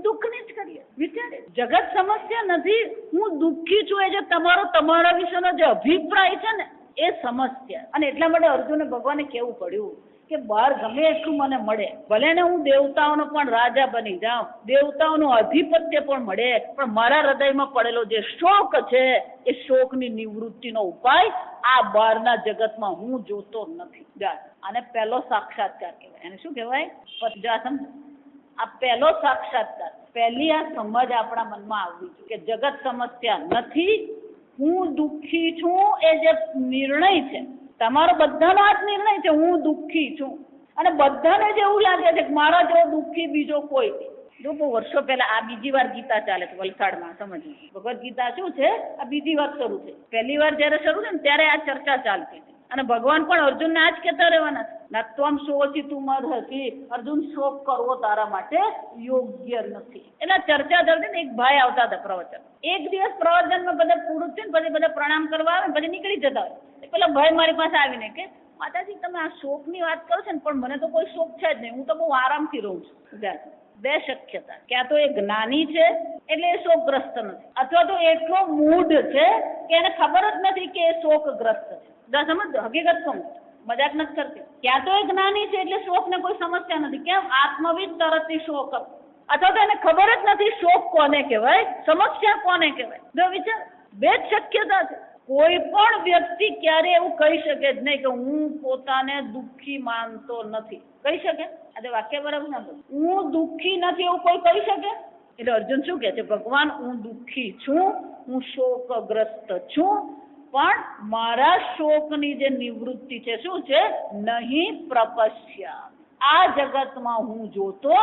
દુઃખની જ કરીએ. વિચારે જગત સમસ્યા નથી, હું દુઃખી છું એ જે તમારા વિશેનો જે અભિપ્રાય છે ને એ સમસ્યા. અને એટલા માટે અર્જુને ભગવાને કેવું પડ્યું કે બહાર ગમે એટલું મને મળે, ભલે ને હું દેવતાઓનો પણ રાજા બની જાઉં, દેવતાઓનું આધિપત્ય પણ મળે, પણ મારા હૃદયમાં પડેલો જે શોક છે એ શોકની નિવૃત્તિનો ઉપાય આ બહારના જગતમાં હું જોતો નથી. આને પહેલો સાક્ષાત્કાર કહેવાય. એને શું કહેવાય? આ પહેલો સાક્ષાત્કાર, પહેલી આ સમજ આપણા મનમાં આવવી જોઈએ કે જગત સમસ્યા નથી, હું દુઃખી છું એ જે નિર્ણય છે, તમારો બધાનો આ જ નિર્ણય છે, હું દુઃખી છું. અને બધાને જ એવું લાગે છે કે મારા જેવો દુઃખી બીજો કોઈ નહીં. જો બહુ વર્ષો પહેલા આ બીજી વાર ગીતા ચાલે છે વલસાડમાં, સમજવું. ભગવદ્ ગીતા શું છે, આ બીજી વાર શરૂ થઈ. પહેલી વાર જયારે શરૂ થઈ ને ત્યારે આ ચર્ચા ચાલતી હતી. અને ભગવાન પણ અર્જુનને આ જ કહેતા રહેવાના છે, નત્વમ શોચિતુમ અર્હસી, અર્જુન શોક કરવો તારા માટે યોગ્ય નથી. એટલે ચર્ચા ચાલતી ને એક ભાઈ આવતા હતા પ્રવચન. એક દિવસ પ્રવચનમાં બધા પૂરું થયું ને પછી બધા પ્રણામ કરવા આવે પછી નીકળી જતા હોય. પેલા ભાઈ મારી પાસે આવીને કે માતાજી તમે આ શોકની વાત કરો છો ને, પણ મને તો કોઈ શોક છે જ નહીં, હું તો બહુ આરામથી રહું છું. બે શક્યતા, ક્યાં તો એ જ્ઞાની છે એટલે એ શોકગ્રસ્ત નથી, અથવા તો એટલો મૂઢ છે કે એને ખબર જ નથી કે એ શોકગ્રસ્ત છે. સમજ, હકીકત શું, મજાક નથી કરતી. ક્યાં તો એ જ્ઞાની છે એટલે શોક ને કોઈ સમસ્યા નથી. કેમ? આત્મવિદ તરતથી શોક, અથવા તો એને ખબર જ નથી શોક કોને કહેવાય, સમસ્યા કોને કહેવાય. જો વિચાર, બે જ શક્યતા છે. કોઈ પણ વ્યક્તિ ક્યારે એવું કહી શકે જ નહીં કે હું પોતાને દુઃખી માનતો નથી. કહી શકે? આ વાક્ય બરાબર ના બોલ, હું દુઃખી નથી એવું કોઈ કહી શકે? એટલે અર્જુન શું કહે છે? ભગવાન હું દુઃખી છું, હું શોકગ્રસ્ત છું, પણ મારા શોકની જે નિવૃત્તિ છે શું છે? નહીં પ્રપશ્યા, આ જગતમાં હું જોતો.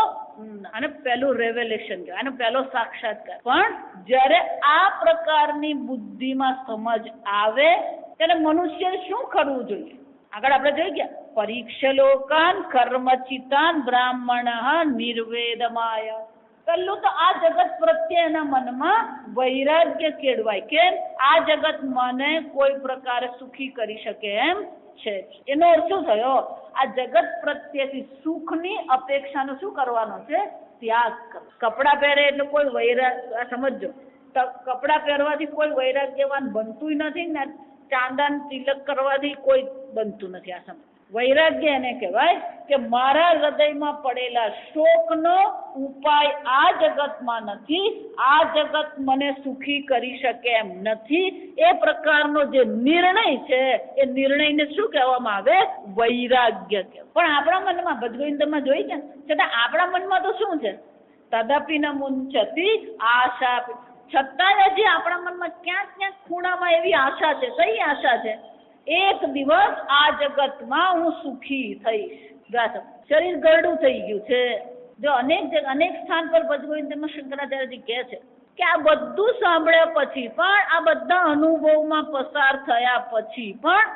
અને પહેલું રેવેલેશન કહેવાય, અને પહેલો સાક્ષાત્કાર. પણ જ્યારે આ પ્રકારની બુદ્ધિમાં સમજ આવે ત્યારે મનુષ્ય શું કરવું જોઈએ? આગળ આપણે જોઈ ગયા, પરીક્ષલોકાન કર્મચિતાન બ્રાહ્મણ નિર્વેદમાય. પહેલું તો આ જગત પ્રત્યે એના મનમાં વૈરાગ્ય કેળવાય. કેમ? આ જગત મને કોઈ પ્રકારે સુખી કરી શકે એમ છે. એનો અર્થ શું થયો? આ જગત પ્રત્યેથી સુખની અપેક્ષાનો શું કરવાનો છે? ત્યાગ કરો. કપડાં પહેરે એટલે કોઈ વૈરાગ્ય, સમજો, કપડાં પહેરવાથી કોઈ વૈરાગ્યવાન બનતું નથી ને ચાંદન તિલક કરવાથી કોઈ બનતું નથી. આ સમજ, વૈરાગ્ય એને કહેવાય કે મારા હૃદયમાં પડેલા શોકનો ઉપાય આ જગતમાં નથી, આ જગત મને સુખી કરી શકે એમ નથી. એ પ્રકારનો જે નિર્ણય છે એ નિર્ણયને શું કહેવામાં આવે? વૈરાગ્ય કહેવાય. પણ આપણા મનમાં, ભજગોવિંદમાં જોઈ છે છતાં આપણા મનમાં તો શું છે? તદપિ ન મુંચતી આશા. છતાંય હજી આપણા મનમાં ક્યાંક ક્યાંક ખૂણામાં એવી આશા છે. કઈ આશા છે? એક દિવસ આ જગતમાં હું સુખી થઈશ. શરીર ગરડું થઈ ગયું છે. જો અનેક સ્થાન પર ભજગોવિંદમાં શંકરાચાર્યજી કહે છે કે આ બધું સાંભળ્યા પછી પણ, આ બધા અનુભવમાં પસાર થયા પછી પણ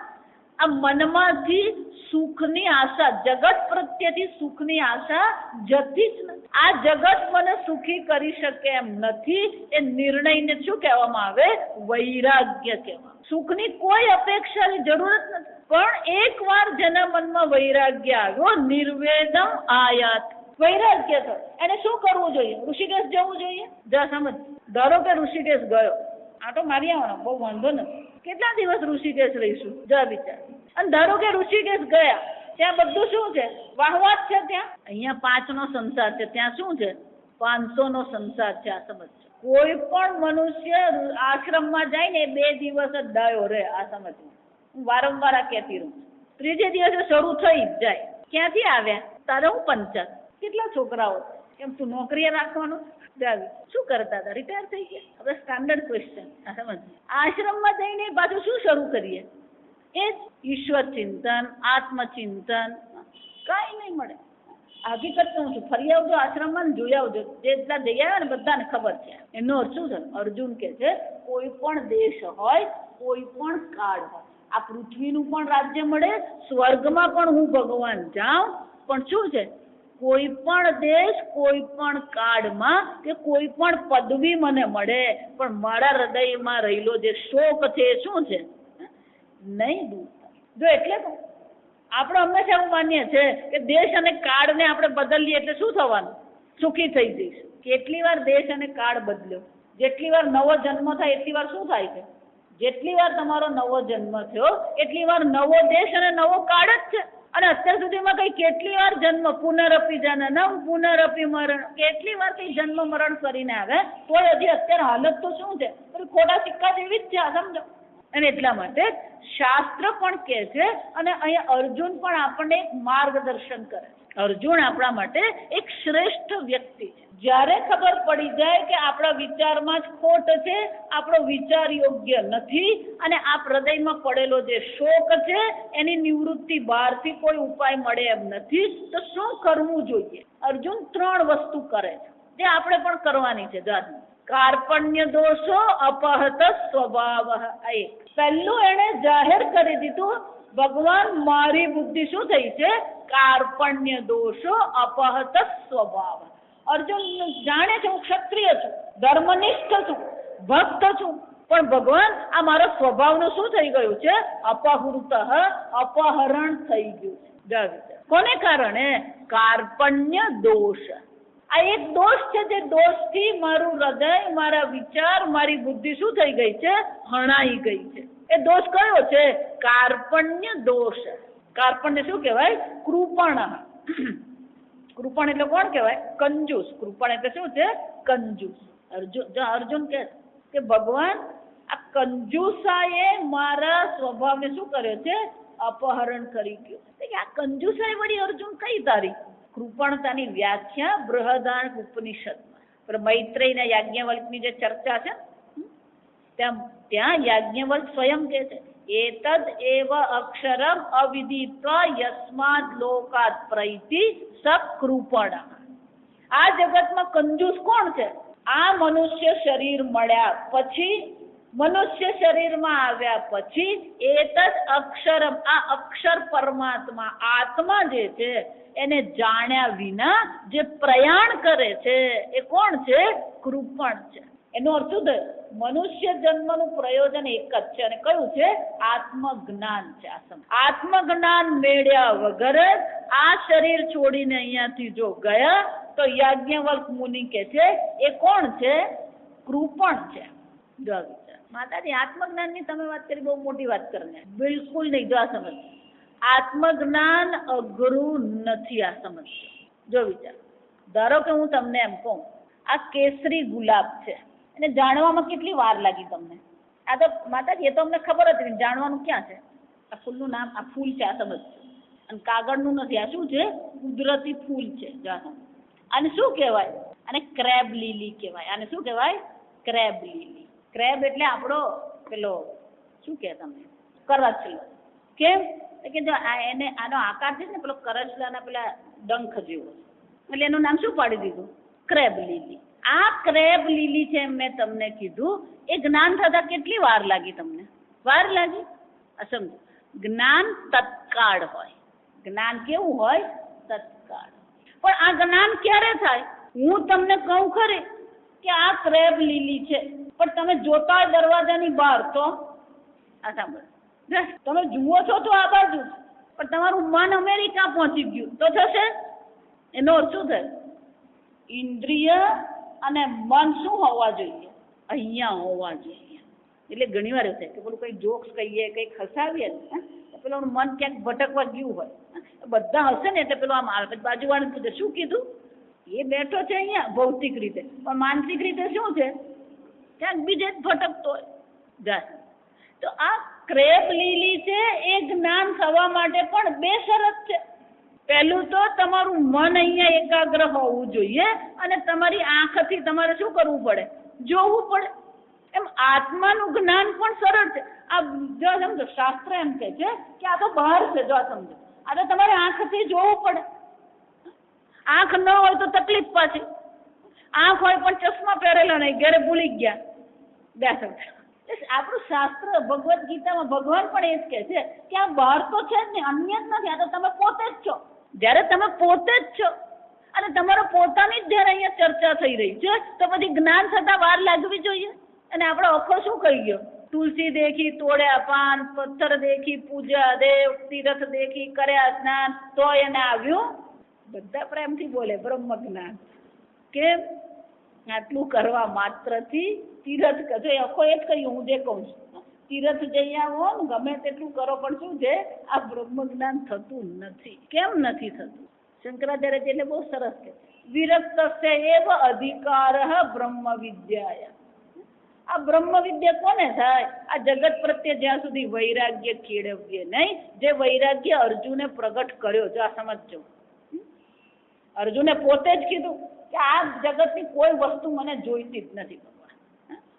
આ મનમાંથી સુખની આશા, જગત પ્રત્યેથી સુખની આશા જતી જ નથી. આ જગત મને સુખી કરી શકે એમ નથી. એ નિર્ણયને શું કહેવામાં આવે? વૈરાગ્ય કહેવામાં. સુખની કોઈ અપેક્ષાની જરૂર જ નથી. પણ એકવાર જેના મનમાં વૈરાગ્ય આવ્યો, નિર્વેદમ આયાત, વૈરાગ્ય થયો, એને શું કરવું જોઈએ? ઋષિકેશ જવું જોઈએ. જા સમજ, ધારો કે ઋષિકેશ ગયો, આ તો મારી આવવાનો બહુ વાંધો નથી, કેટલા દિવસ ઋષિકેશ રહીશું? જા વિચાર. અને ધારો કે ઋષિકેશ ગયા, ત્યાં બધું શું છે? વાહવાત છે. ત્યાં અહીંયા 5 નો સંસાર છે, ત્યાં શું છે? 500 નો સંસાર છે. આ સમજ. કોઈ પણ મનુષ્ય આશ્રમમાં જાય ને 2 દિવસ જ ડાયો રહે. આ સમજ, હું વારંવાર આ કહેતી રહું. ત્રીજે દિવસે શરૂ થઈ જ જાય. ક્યાંથી આવ્યા? તારે હું પંચાયત. કેટલા છોકરાઓ? કેમ તું નોકરીએ રાખવાનું? શું કરતા હતા? રિટાયર થઈ ગયા. હવે સ્ટાન્ડર્ડ ક્વેશ્ચન. આ સમજ. આશ્રમમાં જઈને પાછું શું શરૂ કરીએ? એ ઈશ્વર ચિંતન, આત્મચિંતન. કઈ નહીં મળે. હકીકત કહું છું, ફરી આવજો આશ્રમમાં, જોઈ આવજો. જેટલા જઈ આવ્યા ને બધાને ખબર છે. એનો અર્થ શું છે? અર્જુન કે છે કોઈ પણ દેશ હોય, કોઈ પણ કાળ હોય, આ પૃથ્વીનું પણ રાજ્ય મળે, સ્વર્ગમાં પણ હું ભગવાન જાઉં, પણ શું છે? કોઈ પણ દેશ, કોઈ પણ કાળમાં કે કોઈ પણ પદવી મને મળે, પણ મારા હૃદયમાં રહેલો જે શોક છે એ શું છે? નહીં દૂર થાય. જો એટલે તો આપણે હંમેશા એવું માનીએ છીએ કે દેશ અને કાળને આપણે બદલીએ એટલે શું થવાનું? સુખી થઈ જઈશું. કેટલી વાર દેશ અને કાળ બદલ્યો? જેટલી વાર નવો જન્મ થાય એટલી વાર શું થાય છે? જેટલી વાર તમારો નવો જન્મ થયો એટલી વાર નવો દેશ અને નવો કાળ જ છે. અને અત્યાર સુધીમાં કઈ કેટલી વાર જન્મ, પુનરપી જનનમ પુનરપી મરણ, કેટલી વાર કઈ જન્મ મરણ કરીને આવે તો હજી અત્યારે હાલત તો શું છે? ખોટા સિક્કા જેવી જ છે. સમજો. અને એટલા માટે શાસ્ત્ર પણ કહે છે અને અહીંયા અર્જુન પણ આપણને એક માર્ગદર્શન કરે છે. અર્જુન આપણા માટે એક શ્રેષ્ઠ વ્યક્તિ છે. જ્યારે ખબર પડી જાય કે આપણા વિચારમાં જ ખોટ છે, આપણો વિચાર યોગ્ય નથી અને આ હૃદયમાં પડેલો જે શોક છે એની નિવૃત્તિ બહારથી કોઈ ઉપાય મળે એમ નથી, તો શું કરવું જોઈએ? અર્જુન 3 વસ્તુ કરે છે જે આપણે પણ કરવાની છે. જાતની કાર્પણ્ય દોષો અપહત સ્વભાવ. પહેલું એણે જાહેર કરી દીધું, ભગવાન મારી બુદ્ધિ શું થઈ છે? કાર્પણ્ય દોષો અપહત સ્વભાવ. અર્જુન જાણે છે હું ક્ષત્રિય છું, ધર્મનિષ્ઠ છું, ભક્ત છું, પણ ભગવાન આ મારા સ્વભાવનું શું થઈ ગયું છે? અપહૃત, અપહરણ થઈ ગયું છે. કોને કારણે? કાર્પણ્ય દોષ. આ એક દોષ છે જે દોષથી મારું હૃદય, મારા વિચાર, મારી બુદ્ધિ શું થઈ ગઈ છે? હણાઈ ગઈ છે. એ દોષ કયો છે? કાર્પણ્ય દોષ. કાર્પણ્ય શું કહેવાય? કૃપણ. કૃપણ એટલે કોણ કહેવાય? કંજૂસ. કૃપણ એટલે શું છે? કંજૂસ. અર્જુન કહે કે ભગવાન આ કંજૂસાએ મારા સ્વભાવને શું કર્યો છે? અપહરણ કરી ગયો. આ કંજૂસાઈ વળી અર્જુન કઈ તારી? કૃપણતાની વ્યાખ્યા બૃહદારણ્યક ઉપનિષદમાં મૈત્રેય અને યાજ્ઞવલ્કની જે ચર્ચા છે ત્યાં યાજ્ઞવલ્ક સ્વયં કહે છે, એતદ એવ અક્ષરમ અવિદિત્વા યસ્માદ લોકાત પ્રૈતિ સકૃપણ. આ જગતમાં કંજૂસ કોણ છે? આ મનુષ્ય શરીર મળ્યા પછી, મનુષ્ય શરીરમાં આવ્યા પછી, એતદ અક્ષરમ, આ અક્ષર પરમાત્મા આત્મા જે છે એને જાણ્યા વિના જે પ્રયાણ કરે છે એ કોણ છે? કૃપણ છે. એનો અર્થ શું થયો? મનુષ્ય જન્મનું પ્રયોજન એક જ છે અને કયું છે? આત્મજ્ઞાન છે. આત્મજ્ઞાન મેળ્યા વગર આ શરીર છોડીને અહીંયાથી જો ગયા તો યાજ્ઞવલ્ક મુનિ કે છે એ કોણ છે? કૃપણ છે. જો માતાજી આત્મજ્ઞાનની તમે વાત કરી, બહુ મોટી વાત કરીને બિલકુલ નહીં. જો આ સમજ, આત્મજ્ઞાન અઘરું નથી. આ સમજ જો વિચાર. ધારો કે હું તમને એમ કહું આ કેસરી ગુલાબ છે, એને જાણવામાં કેટલી વાર લાગી તમને? આ તો માતાજી એ તો અમને ખબર હતી, જાણવાનું ક્યાં છે? આ ફૂલનું નામ, આ ફૂલ છે, આ સમજ. અને કાગળનું નથી. આ શું છે? કુદરતી ફૂલ છે. આને શું કહેવાય? આને ક્રેબ લીલી કહેવાય. આને શું કહેવાય? ક્રેબ લીલી. ક્રેબ એટલે આપણો પેલો શું કહે તમે? કરચલો. કેમ કે જો એને આનો આકાર છે ને પેલો કરચલાના પેલા ડંખ જેવો, એટલે એનું નામ શું પાડી દીધું? ક્રેબ લીલી. આ ક્રેબ લીલી છે એમ મેં તમને કીધું. એ જ્ઞાન થતા કેટલી વાર લાગી તમને? વાર લાગી? સમજો, જ્ઞાન તત્કાળ હોય. જ્ઞાન કેવું હોય? તત્કાળ. પણ આ જ્ઞાન ક્યારે થાય? હું તમને કહું ખરી કે આ ક્રેબ લીલી છે, પણ તમે જોતા દરવાજાની બહાર તો આ સાંભળો, તમે જુઓ છો તો આ બાજુ, પણ તમારું મન અમેરિકા પહોંચી ગયું તો થશે? એનો અર્થ શું થાય? ઇન્દ્રિય અને મન શું હોવા જોઈએ? અહીંયા હોવા જોઈએ. એટલે ઘણી વાર એવું થાય કે પેલું કઈ જોક્સ કહીએ, કઈ ખસાવીએ ને, પેલું મન ક્યાંક ભટકવા ગયું હોય, બધા હશે ને એટલે પેલું આમ આવે, બાજુવાળાને પૂછે શું કીધું? એ બેઠો છે અહીંયા ભૌતિક રીતે, પણ માનસિક રીતે શું છે? ક્યાંક બીજે જ ભટકતો હોય. તો આ ક્રેબ લીલી છે એ જ્ઞાન થવા માટે પણ 2 શરત છે. પહેલું તો તમારું મન અહીંયા એકાગ્ર હોવું જોઈએ અને તમારી આંખથી તમારે શું કરવું પડે? જોવું પડે. એમ આત્માનું જ્ઞાન પણ સરળ છે. આ જો સમજો, શાસ્ત્ર એમ કહે છે કે આ તો બહાર છે. જો સમજો, આ તો તમારે આંખથી જોવું પડે. આંખ ન હોય તો તકલીફ પાછી. આંખ હોય પણ ચશ્મા પહેરેલા નહીં, ઘરે ભૂલી ગયા. આપણું શાસ્ત્ર ભગવદ્ ગીતામાં ભગવાન પણ એ જ કહે છે કે આ બહાર તો છે જ ને, અન્ય જ નથી. આ તો તમે પોતે જ છો. જ્યારે તમે પોતે જ છો અને તમારો પોતાની જ જ્યારે અહીંયા ચર્ચા થઈ રહી છે તો પછી જ્ઞાન થતા વાર લાગવી જોઈએ. અને આપણો અખો શું કહી ગયો? તુલસી દેખી તોડ્યા પાન, પથ્થર દેખી પૂજા દેવ, તીરથ દેખી કર્યા સ્નાન, તો એને આવ્યું. બધા પ્રેમથી બોલે બ્રહ્મ જ્ઞાન. કેમ? આટલું કરવા માત્રથી તીરથ જો અખો એ જ કહ્યું, હું જે કહું છું તીરથ જઈ આવો ને ગમે તેટલું કરો પણ શું છે આ બ્રહ્મ જ્ઞાન થતું નથી. કેમ નથી થતું? શંકરાચાર્ય એટલે બહુ સરસ કે વિરક્તસ્ય એવ અધિકારઃ બ્રહ્મ વિદ્યાય. આ બ્રહ્મ વિદ્યા કોને થાય? આ જગત પ્રત્યે જ્યાં સુધી વૈરાગ્ય કેળવીએ નહીં, જે વૈરાગ્ય અર્જુને પ્રગટ કર્યો. જો આ સમજજો, અર્જુને પોતે જ કીધું કે આ જગતની કોઈ વસ્તુ મને જોઈતી જ નથી ભગવાન,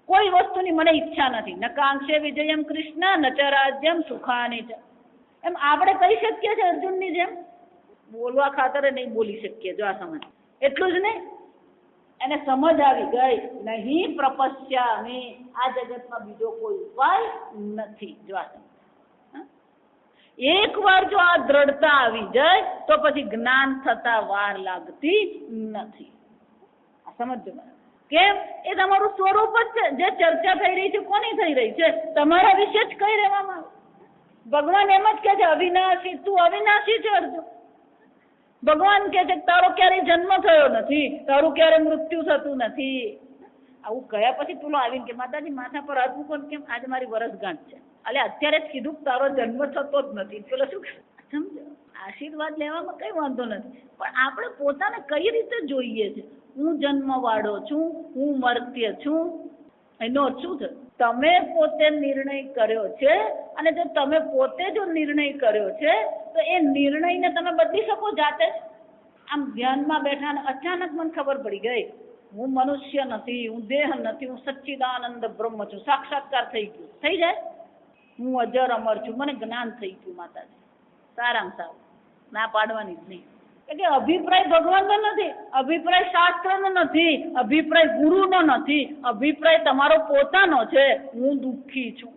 કોઈ વસ્તુની મને ઈચ્છા નથી. ન કાંક્ષે વિજયમ કૃષ્ણ ન ચ રાજ્યમ સુખાની ચ. એમ આપણે કહી શકીએ છીએ અર્જુનની જેમ? બોલવા ખાતરે નહીં બોલી શકીએ. જો આ સમજ, એટલું જ નહીં, એને સમજ આવી ગઈ નહીં પ્રપશ્યામિ, આ જગતમાં બીજો કોઈ ઉપાય નથી. જો આ સમજ, એક વાર જો આ દ્રઢતા આવી જાય તો પછી જ્ઞાન થતા વાર લાગતી નથી. આ સમજો. કેમ? એ તમારું સ્વરૂપ જ છે. જે ચર્ચા થઈ રહી છે કોની થઈ રહી છે? તમારા વિશે જ કહી રહેવામાં આવે. ભગવાન એમ જ કહે છે અવિનાશી, તું અવિનાશી છે અર્જુન. ભગવાન કહે છે તારો ક્યારેય જન્મ થયો નથી, તારું ક્યારેય મૃત્યુ થતું નથી. આવું કયા પછી પેલો આવીને કે માતાજી માથા પર હાથ મૂકો, કેમ આજે મારી વરસગાંઠ છે, એટલે અત્યારે જ કીધું તારો જન્મ થતો જ નથી. પેલો શું સમજો? આશીર્વાદ લેવામાં કઈ વાંધો નથી, પણ આપણે પોતાને કઈ રીતે જોઈએ છે? હું જન્મવાળો છું, હું મર્ત્ય છું, એનો શું છે? તમે પોતે નિર્ણય કર્યો છે, અને જો તમે પોતે જો નિર્ણય કર્યો છે તો એ નિર્ણયને તમે બદલી શકો જાતે જ. આમ ધ્યાનમાં બેઠા અને અચાનક મને ખબર પડી ગઈ હું મનુષ્ય નથી, હું દેહ નથી, હું સચ્ચિદાનંદ બ્રહ્મ છું, સાક્ષાત્કાર થઈ ગયું, થઈ જાય. હું અજર અમર છું, મને જ્ઞાન થઈ ગયું. માતાજી સારામાં સારું, ના પાડવાની જ નહીં. એટલે અભિપ્રાય ભગવાનનો નથી, અભિપ્રાય શાસ્ત્રનો નથી, અભિપ્રાય ગુરુનો નથી, અભિપ્રાય તમારો પોતાનો છે. હું દુઃખી છું,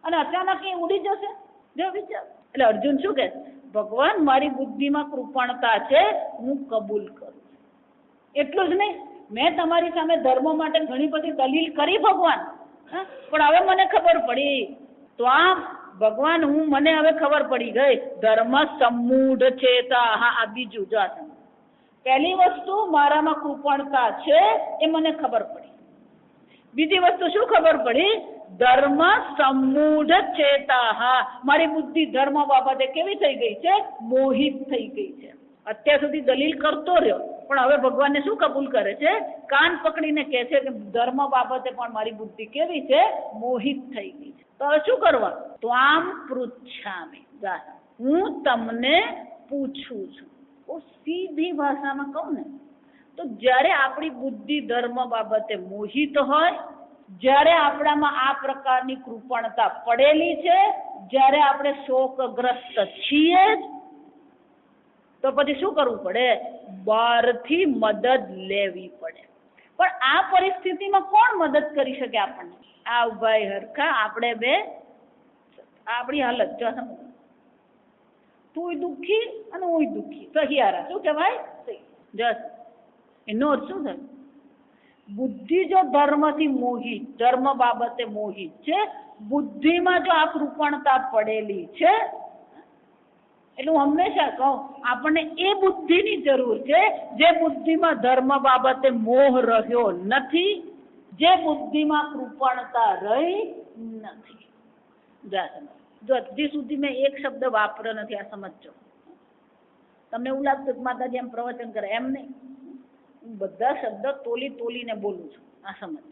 અને અચાનક એ ઉડી જશે. જો વિચાર. એટલે અર્જુન શું કહે? ભગવાન મારી બુદ્ધિમાં કૃપણતા છે, હું કબૂલ કરું. એટલું જ નહીં, મેં તમારી સામે ધર્મ માટે ઘણી બધી દલીલ કરી ભગવાન, પણ હવે મને ખબર પડી. તો આમ ભગવાન મને હવે ખબર પડી ગઈ ધર્મ સમૂઢ ચેતા. હા, આ બીજું જો પહેલી વસ્તુ મારામાં કૃપણતા છે એ મને ખબર પડી. બીજી વસ્તુ શું ખબર પડી? ધર્મ સમૂઢ ચેતા. હા, મારી બુદ્ધિ ધર્મ બાબતે કેવી થઈ ગઈ છે? મોહિત થઈ ગઈ છે. અત્યાર સુધી દલીલ કરતો રહ્યો, પણ હવે ભગવાનને શું કબૂલ કરે છે? કાન પકડીને કહે છે કે ધર્મ બાબતે પણ મારી બુદ્ધિ કેવી છે? મોહિત થઈ ગઈ છે. તો હવે શું કરવા? તો આમ પૃચ્છામિ, હું તમને પૂછું છું. બહુ સીધી ભાષામાં કહું ને તો જ્યારે આપણી બુદ્ધિ ધર્મ બાબતે મોહિત હોય, જ્યારે આપણામાં આ પ્રકારની કૃપણતા પડેલી છે, જ્યારે આપણે શોકગ્રસ્ત છીએ, તો પછી શું કરવું પડે? બહારથી મદદ લેવી પડે. પણ આ પરિસ્થિતિમાં કોણ મદદ કરી શકે આપણને? આ ભાઈ હરખા આપણે બે આપણી હાલત જો સમજ, તું દુઃખી અને હું દુઃખી, સહિયારા. શું કહેવાય? જસ. એનો અર્થ શું થાય? બુદ્ધિ જો ધર્મથી મોહિત, ધર્મ બાબતે મોહિત છે, બુદ્ધિમાં જો આ કૃપણતા પડેલી છે, એટલે હું હંમેશા કહું આપણને એ બુદ્ધિની જરૂર છે જે બુદ્ધિમાં ધર્મ બાબતે મોહ રહ્યો નથી, જે બુદ્ધિમાં કૃપણતા રહી નથી. જો હજી સુધી મેં એક શબ્દ વાપર્યો નથી, આ સમજો. તમને એવું લાગતું કે માતાજી એમ પ્રવચન કરે, એમ નહીં. હું બધા શબ્દ તોલી તોલીને બોલું છું. આ સમજ.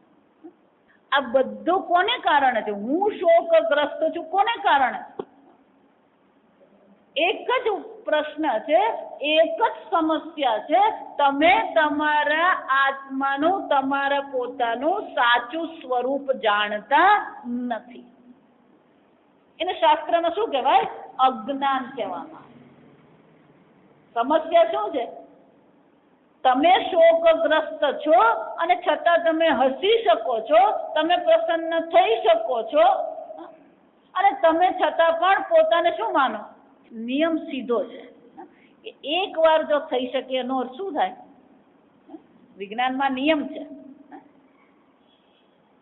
આ બધું કોને કારણે છે? હું શોકગ્રસ્ત છું, કોને કારણે? એક જ પ્રશ્ન છે, એક જ સમસ્યા છે. તમે તમારા આત્માનું, તમારા પોતાનું સાચું સ્વરૂપ જાણતા નથી. એને શાસ્ત્રમાં શું કહેવાય? અજ્ઞાન કહેવામાં. સમસ્યા શું છે? તમે શોકગ્રસ્ત છો અને છતાં તમે હસી શકો છો, તમે પ્રસન્ન થઈ શકો છો, અને તમે છતાં પણ પોતાને શું માનો? નિયમ સીધો છે. કે એકવાર જો થઈ શકે એનો અર્થ શું થાય? વિજ્ઞાનમાં નિયમ છે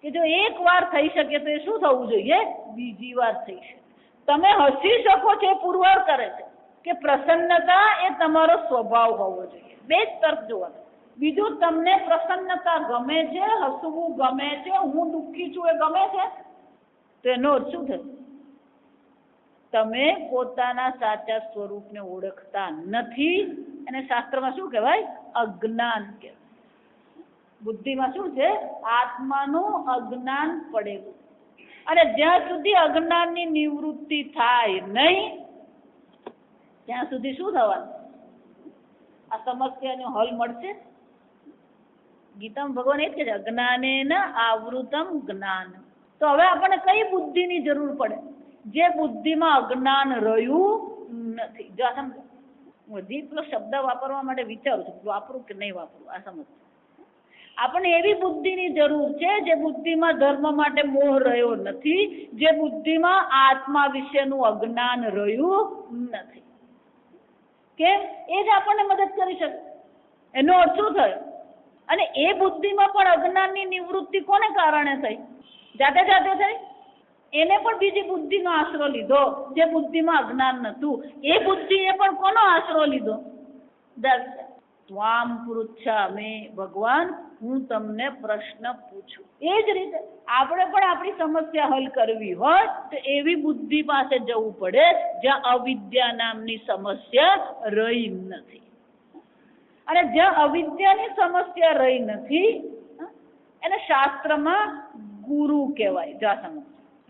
કે જો એકવાર થઈ શકે તો એ શું થવું જોઈએ? બીજી વાર થઈ શકે. તમે હસી શકો છો એ પુરવાર કરે છે કે પ્રસન્નતા એ તમારો સ્વભાવ હોવો જોઈએ. બે જ તર્ક જોવા. બીજું, તમને પ્રસન્નતા ગમે છે, હસવું ગમે છે, હું દુઃખી છું એ ગમે છે, તો એનો અર્થ શું થશે? તમે પોતાના સાચા સ્વરૂપને ઓળખતા નથી. અને શાસ્ત્રમાં શું કહેવાય? અજ્ઞાન કહેવાય. બુદ્ધિમાં શું છે? આત્માનું અજ્ઞાન પડેલું. અને જ્યાં સુધી અજ્ઞાનની નિવૃત્તિ થાય નહીં ત્યાં સુધી શું થવાનું? આ સમસ્યાનો હલ મળશે? ગીતામાં ભગવાન એ જ કહે છે, અજ્ઞાનેન આવૃતમ જ્ઞાન. તો હવે આપણને કઈ બુદ્ધિની જરૂર પડે? જે બુદ્ધિમાં અજ્ઞાન રહ્યું નથી. જો આ સમજો, હું હજી પેલો શબ્દ વાપરવા માટે વિચારું છું, વાપરું કે નહીં વાપરું, આ સમજ. આપણને એવી બુદ્ધિની જરૂર છે જે બુદ્ધિમાં ધર્મ માટે મોહ રહ્યો નથી, જે બુદ્ધિમાં આત્મા વિશેનું અજ્ઞાન રહ્યું નથી. કેમ? એ જ આપણને મદદ કરી શકે. એનો અર્થ શું થયો? અને એ બુદ્ધિમાં પણ અજ્ઞાનની નિવૃત્તિ કોને કારણે થઈ? જાતે જાતે થઈ? એને પણ બીજી બુદ્ધિનો આશરો લીધો જે બુદ્ધિમાં અજ્ઞાન નતું. એ બુદ્ધિએ પણ કોનો આશરો લીધો? ત્વામ પૃચ્છામિ, ભગવાન હું તમને પ્રશ્ન પૂછું. એ જ રીતે આપણે પણ આપણી સમસ્યા હલ કરવી હોય તો એવી બુદ્ધિ પાસે જવું પડે જ્યાં અવિદ્યા નામની સમસ્યા રહી નથી. અને જ્યાં અવિદ્યાની સમસ્યા રહી નથી એને શાસ્ત્રમાં ગુરુ કહેવાય. જા સમજ.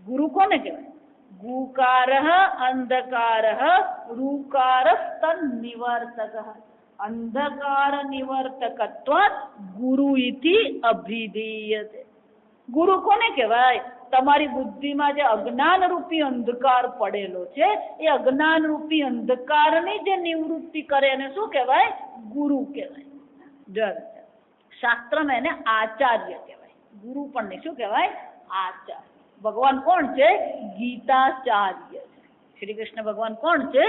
ગુરુ કોને કહેવાય? ગુકારઃ અંધકારઃ રૂકારસ્તન નિવર્તકઃ અંધકાર નિવર્તકત્વાત ગુરુ ઇતિ અભિધીયતે. ગુરુ કોને કહેવાય? તમારી બુદ્ધિમાં જે અજ્ઞાન રૂપી અંધકાર પડેલો છે એ અજ્ઞાન રૂપી અંધકારની જે નિવૃત્તિ કરે એને શું કહેવાય? ગુરુ કહેવાય. શાસ્ત્રમાં એને આચાર્ય કહેવાય. ગુરુ પણ નહીં. શું કહેવાય? આચાર્ય. ભગવાન કોણ છે? ગીતાચાર્ય. શ્રી કૃષ્ણ ભગવાન કોણ છે?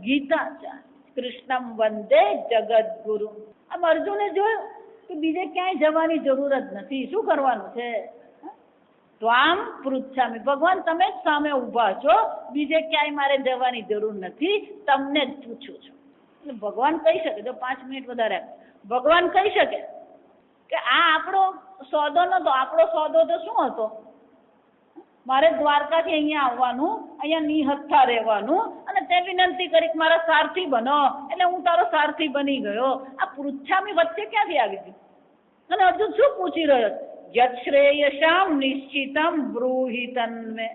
ગીતાચાર્ય. કૃષ્ણમ વંદે જગદગુરુ. આમ અર્જુને જોયું કે બીજે ક્યાંય જવાની જરૂર જ નથી. શું કરવાનું છે? ત્વામ પૃચ્છામિ, ભગવાન તમે જ સામે ઊભા છો, બીજે ક્યાંય મારે જવાની જરૂર નથી, તમને જ પૂછું છું. એટલે ભગવાન કહી શકે, જો 5 મિનિટ વધારે, ભગવાન કહી શકે કે આ આપણો સોદો નતો. આપણો સોદો તો શું હતો? મારે દ્વારકાથી અહીંયા આવવાનું, અહીંયા નિહત્થા રહેવાનું, અને તે વિનંતી કરી કે મારા સારથી બનો, એટલે હું તારો સારથી બની ગયો. આ પૃચ્છામી વચ્ચે ક્યાંથી આવી ગઈ? અને અર્જુન શું પૂછી રહ્યો? યત શ્રેયસામ નિશ્ચિતમ બ્રૂહિ તન્મે.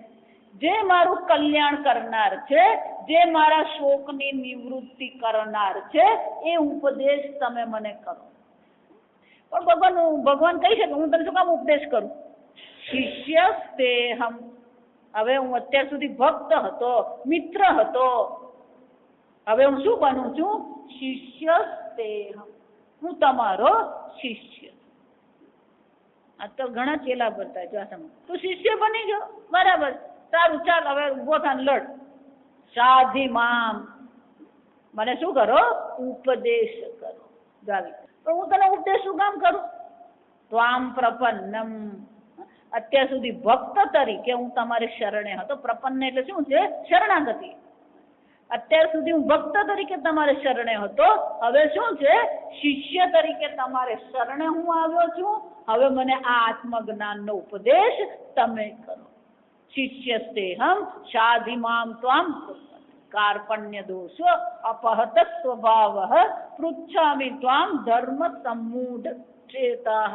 જે મારું કલ્યાણ કરનાર છે, જે મારા શોકની નિવૃત્તિ કરનાર છે, એ ઉપદેશ તમે મને કરો. પણ ભગવાન કહી શકે હું તને શું કામ ઉપદેશ કરું? શિષ્યસ્તેહમ. હવે હું અત્યાર સુધી ભક્ત હતો, મિત્ર હતો, હવે હું શું બનું છું? શિષ્યસ્તેહમ. હું તમારો શિષ્ય. આ તો ઘણા ચેલા બનતા જો આ તું શિષ્ય બની ગયો, બરાબર, સારું, ચાલ હવે ઉભો થાને લડ. સાધી મામ, મને શું કરો? ઉપદેશ કરો. ગાવી પણ હું તને ઉપદેશ શું કામ કરું? ત્વામ પ્રપન્નમ. અત્યાર સુધી ભક્ત તરીકે હું તમારે શરણે હતો. પ્રપન્ન એટલે શું છે? શરણાગતિ. અત્યાર સુધી હું ભક્ત તરીકે તમારે શરણે હતો, હવે શું છે? શિષ્ય તરીકે તમારે શરણે હું આવ્યો છું. હવે મને આ આત્મજ્ઞાનનો ઉપદેશ તમે કરો. શિષ્યસ્તેહમ શાધિમામ ત્વામ કાર્પણ્ય દોષો અપહત સ્વભાવઃ પૃચ્છામિ ત્વામ ધર્મ સમૂઢ ચેતા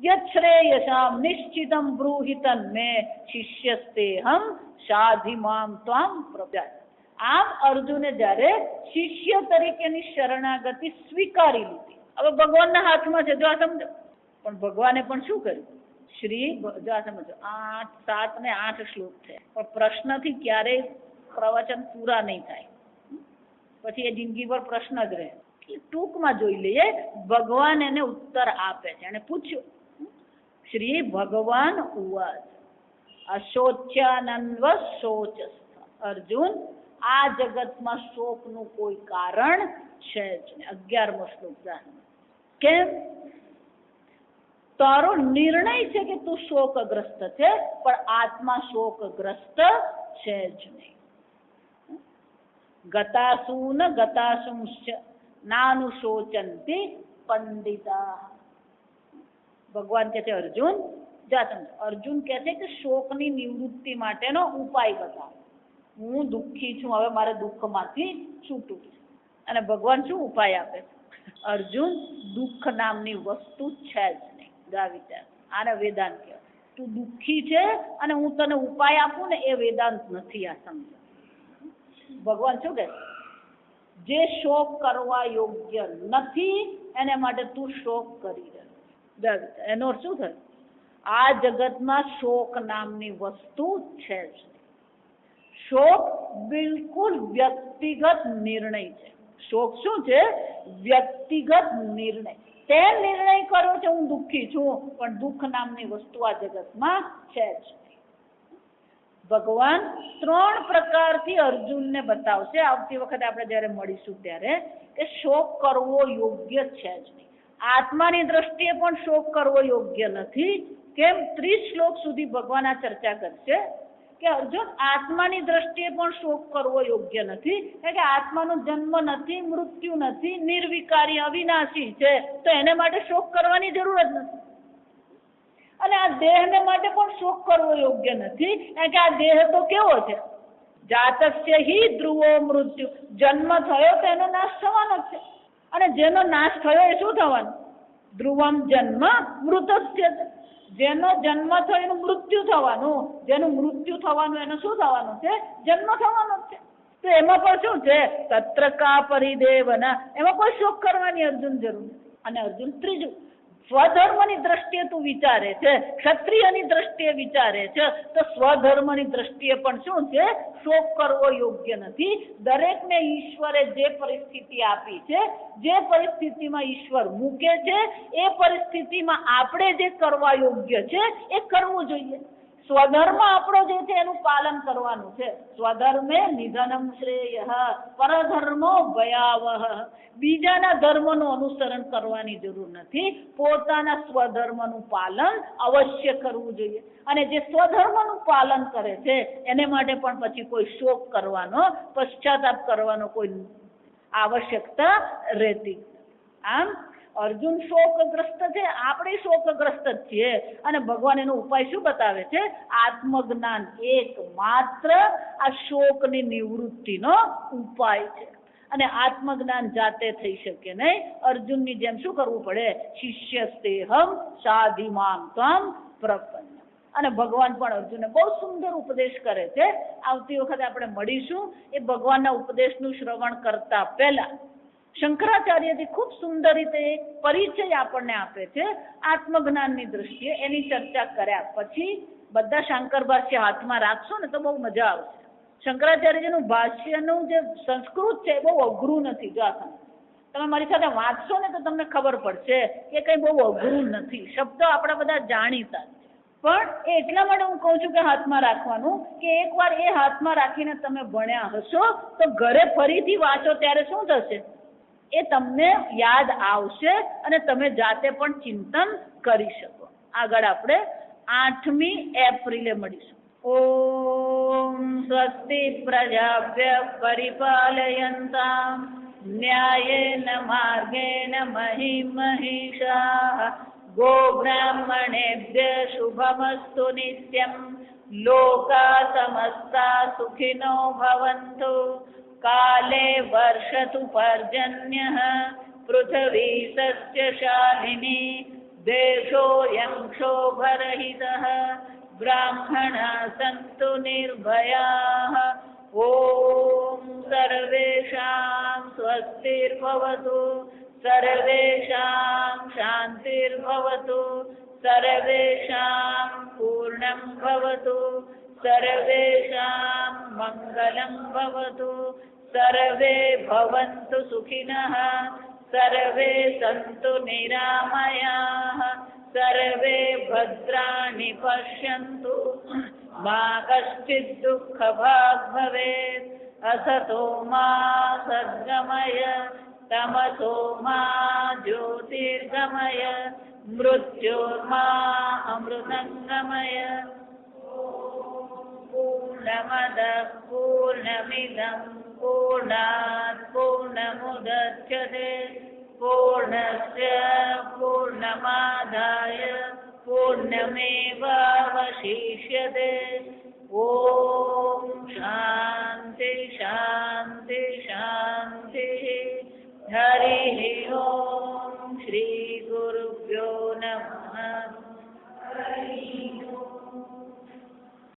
યત શ્રેયસામ નિશ્ચિતમ બ્રૂહિ તન્મે શિષ્યસ્તેહમ શાધિમામ ત્વામ પ્રજાય. આમ અર્જુને જ્યારે શિષ્ય તરીકેની શરણાગતિ સ્વીકારી લીધી, હવે ભગવાનના હાથમાં છે. જો આ સમજો. પણ ભગવાને પણ શું કર્યું? જો આ સમજો, 7 ને 8 શ્લોક છે, પણ પ્રશ્નથી ક્યારેય પ્રવચન પૂરા નહીં થાય. પછી એ જિંદગી પર પ્રશ્ન જ રહે. ટૂંકમાં જોઈ લઈએ. ભગવાન એને ઉત્તર આપે છે. એને પૂછ્યું, શ્રી ભગવાન ઉવાચ અશોચ્યાનન્વ શોચસ્થ. અર્જુન, આ જગતમાં શોકનું કોઈ કારણ છે જ નહીં. 11મો શ્લોક જાણો. કેમ? તારો નિર્ણય છે કે તું શોકગ્રસ્ત છે, પણ આત્મા શોકગ્રસ્ત છે જ નહીં. ગતાસૂન ગતાસુંશ્ચ નાનુશોચંતિ પંડિતા. ભગવાન કહે છે અર્જુન અર્જુન કહે છે કે શોકની નિવૃત્તિ માટેનો ઉપાય બતાવો. હું દુઃખી છું, હવે મારે દુઃખમાંથી છૂટવું છે. અને ભગવાન શું ઉપાય આપે? અર્જુન, દુઃખ નામની વસ્તુ છે જ નહીં. ગા વિચાર, આને વેદાંત કહેવાય. તું દુઃખી છે અને હું તને ઉપાય આપું ને, એ વેદાંત નથી. આ સમજ. ભગવાન શું કહે? જે શોક કરવા યોગ્ય નથી એને માટે તું શોક કરી રહ્યો. એનો અર્થ શું થાય? આ જગતમાં શોક નામની વસ્તુ છે જ. શોક બિલકુલ વ્યક્તિગત નિર્ણય છે. શોક શું છે? વ્યક્તિગત નિર્ણય. તે નિર્ણય કર્યો છે હું દુઃખી છું, પણ દુઃખ નામની વસ્તુ આ જગતમાં છે જ. ભગવાન 3 પ્રકારથી અર્જુનને બતાવશે આવતી વખતે આપણે જ્યારે મળીશું ત્યારે, કે શોક કરવો યોગ્ય છે જ નહીં. આત્માની દ્રષ્ટિએ પણ શોક કરવો યોગ્ય નથી. કેમ? 30 શ્લોક સુધી ભગવાન આ ચર્ચા કરશે કે અર્જુન, આત્માની દ્રષ્ટિએ પણ શોક કરવો યોગ્ય નથી, કારણ કે આત્માનો જન્મ નથી, મૃત્યુ નથી, નિર્વિકારી અવિનાશી છે, તો એને માટે શોક કરવાની જરૂર જ નથી. અને આ દેહને માટે પણ શોક કરવો યોગ્ય નથી, કારણ કે આ દેહ તો કેવો છે? જાતસ્ય હિ ધ્રુવો મૃત્યુ. જન્મ થયો તો એનો નાશ થવાનો જ છે, અને જેનો નાશ થયો એ શું થવાનું? ધ્રુવમ જન્મ મૃતસ્ય. જેનો જન્મ થયો એનું મૃત્યુ થવાનું, જેનું મૃત્યુ થવાનું એનું શું થવાનું છે? જન્મ થવાનો જ છે. તો એમાં પણ શું છે? તત્ર કા પરિદેવના. એમાં કોઈ શોક કરવાની અર્જુન જરૂર નથી. અને અર્જુન ત્રીજું, સ્વધર્મની દ્રષ્ટિએ તું વિચારે છે, ક્ષત્રિયની દ્રષ્ટિએ વિચારે છે, તો સ્વધર્મની દ્રષ્ટિએ પણ શું છે? શોક કરવો યોગ્ય નથી. દરેકને ઈશ્વરે જે પરિસ્થિતિ આપી છે, જે પરિસ્થિતિમાં ઈશ્વર મૂકે છે, એ પરિસ્થિતિમાં આપણે જે કરવા યોગ્ય છે એ કરવું જોઈએ. સ્વધર્મ આપણો જે છે એનું પાલન કરવાનું છે. સ્વધર્મે નિધનમ શ્રેય, પરધર્મો ભયાવહ. બીજાના ધર્મનું અનુસરણ કરવાની જરૂર નથી, પોતાના સ્વધર્મનું પાલન અવશ્ય કરવું જોઈએ. અને જે સ્વધર્મનું પાલન કરે છે એને માટે પણ પછી કોઈ શોક કરવાનો, પશ્ચાતાપ કરવાનો કોઈ આવશ્યકતા રહેતી. આમ અર્જુન શોકગ્રસ્ત છે, આપણે શોકગ્રસ્ત જ છીએ. અને ભગવાન એનો ઉપાય શું બતાવે છે? આત્મજ્ઞાન એકમાત્ર આ શોકની નિવૃત્તિનો ઉપાય છે. અને આત્મજ્ઞાન જાતે થઈ શકે નહીં. અર્જુનની જેમ શું કરવું પડે? શિષ્યસ્તેહમ સાધિમામ ત્વમ પ્રપન્ન. અને ભગવાન પણ અર્જુનને બહુ સુંદર ઉપદેશ કરે છે. આવતી વખતે આપણે મળીશું. એ ભગવાનના ઉપદેશનું શ્રવણ કરતા પહેલા શંકરાચાર્યજી ખૂબ સુંદર રીતે એક પરિચય આપણને આપે છે આત્મજ્ઞાનની દ્રષ્ટિએ. એની ચર્ચા કર્યા પછી બધા શાંકર ભાષ્ય હાથમાં રાખશો ને તો બહુ મજા આવશે. શંકરાચાર્યજીનું ભાષ્યનું જે સંસ્કૃત છે એ બહુ અઘરું નથી. જો તમે મારી સાથે વાંચશો ને તો તમને ખબર પડશે કે કંઈ બહુ અઘરું નથી. શબ્દો આપણે બધા જાણીતા છે, પણ એટલા માટે હું કહું છું કે હાથમાં રાખવાનું, કે એકવાર એ હાથમાં રાખીને તમે ભણ્યા હશો તો ઘરે ફરીથી વાંચો ત્યારે શું થશે? એ તમને યાદ આવશે અને તમે જાતે પણ ચિંતન કરી શકો. આગળ આપણે 8મી એપ્રિલે મળીશું. ઓમ સ્વસ્તિ પ્રજાભ્ય પરિપાલયન્તામ ન્યાયેન માર્ગેણ મહિં મહિષાઃ ગોબ્રાહ્મણેભ્ય શુભમસ્તુ નિત્યં લોકા સમસ્તા સુખિનો ભવન્તુ કાલે વર્ષતુ પર્જન્યઃ પૃથ્વી સસ્યશાલિની દેશોऽયં ક્ષોભરહિતઃ બ્રાહ્મણા સંતુ નિર્ભયાઃ ઓમ સર્વેષાં સ્વસ્તિર્ભવતુ સર્વેષાં શાંતિર્ભવતુ સર્વેષાં પૂર્ણં ભવતુ સર્વેષાં મંગલં ભવતુ સર્વે ભવन्तુ સુખિનઃ સર્વે સन्तુ નિરામયાઃ સર્વે ભદ્રાણિ પશ્યन्तુ મા કશ્ચિत् દુઃખભાગ્ ભવેत् असतो मा सद्गमय तमसो मा ज्योतिर्गमय मृत्योर्मा अमृतंगमय। पूर्णमदः पूर्णमिदं पूर्णात् पूर्णमुदच्यते पूर्णस्य पूर्णमादाय पूर्णमेवावशिष्यते।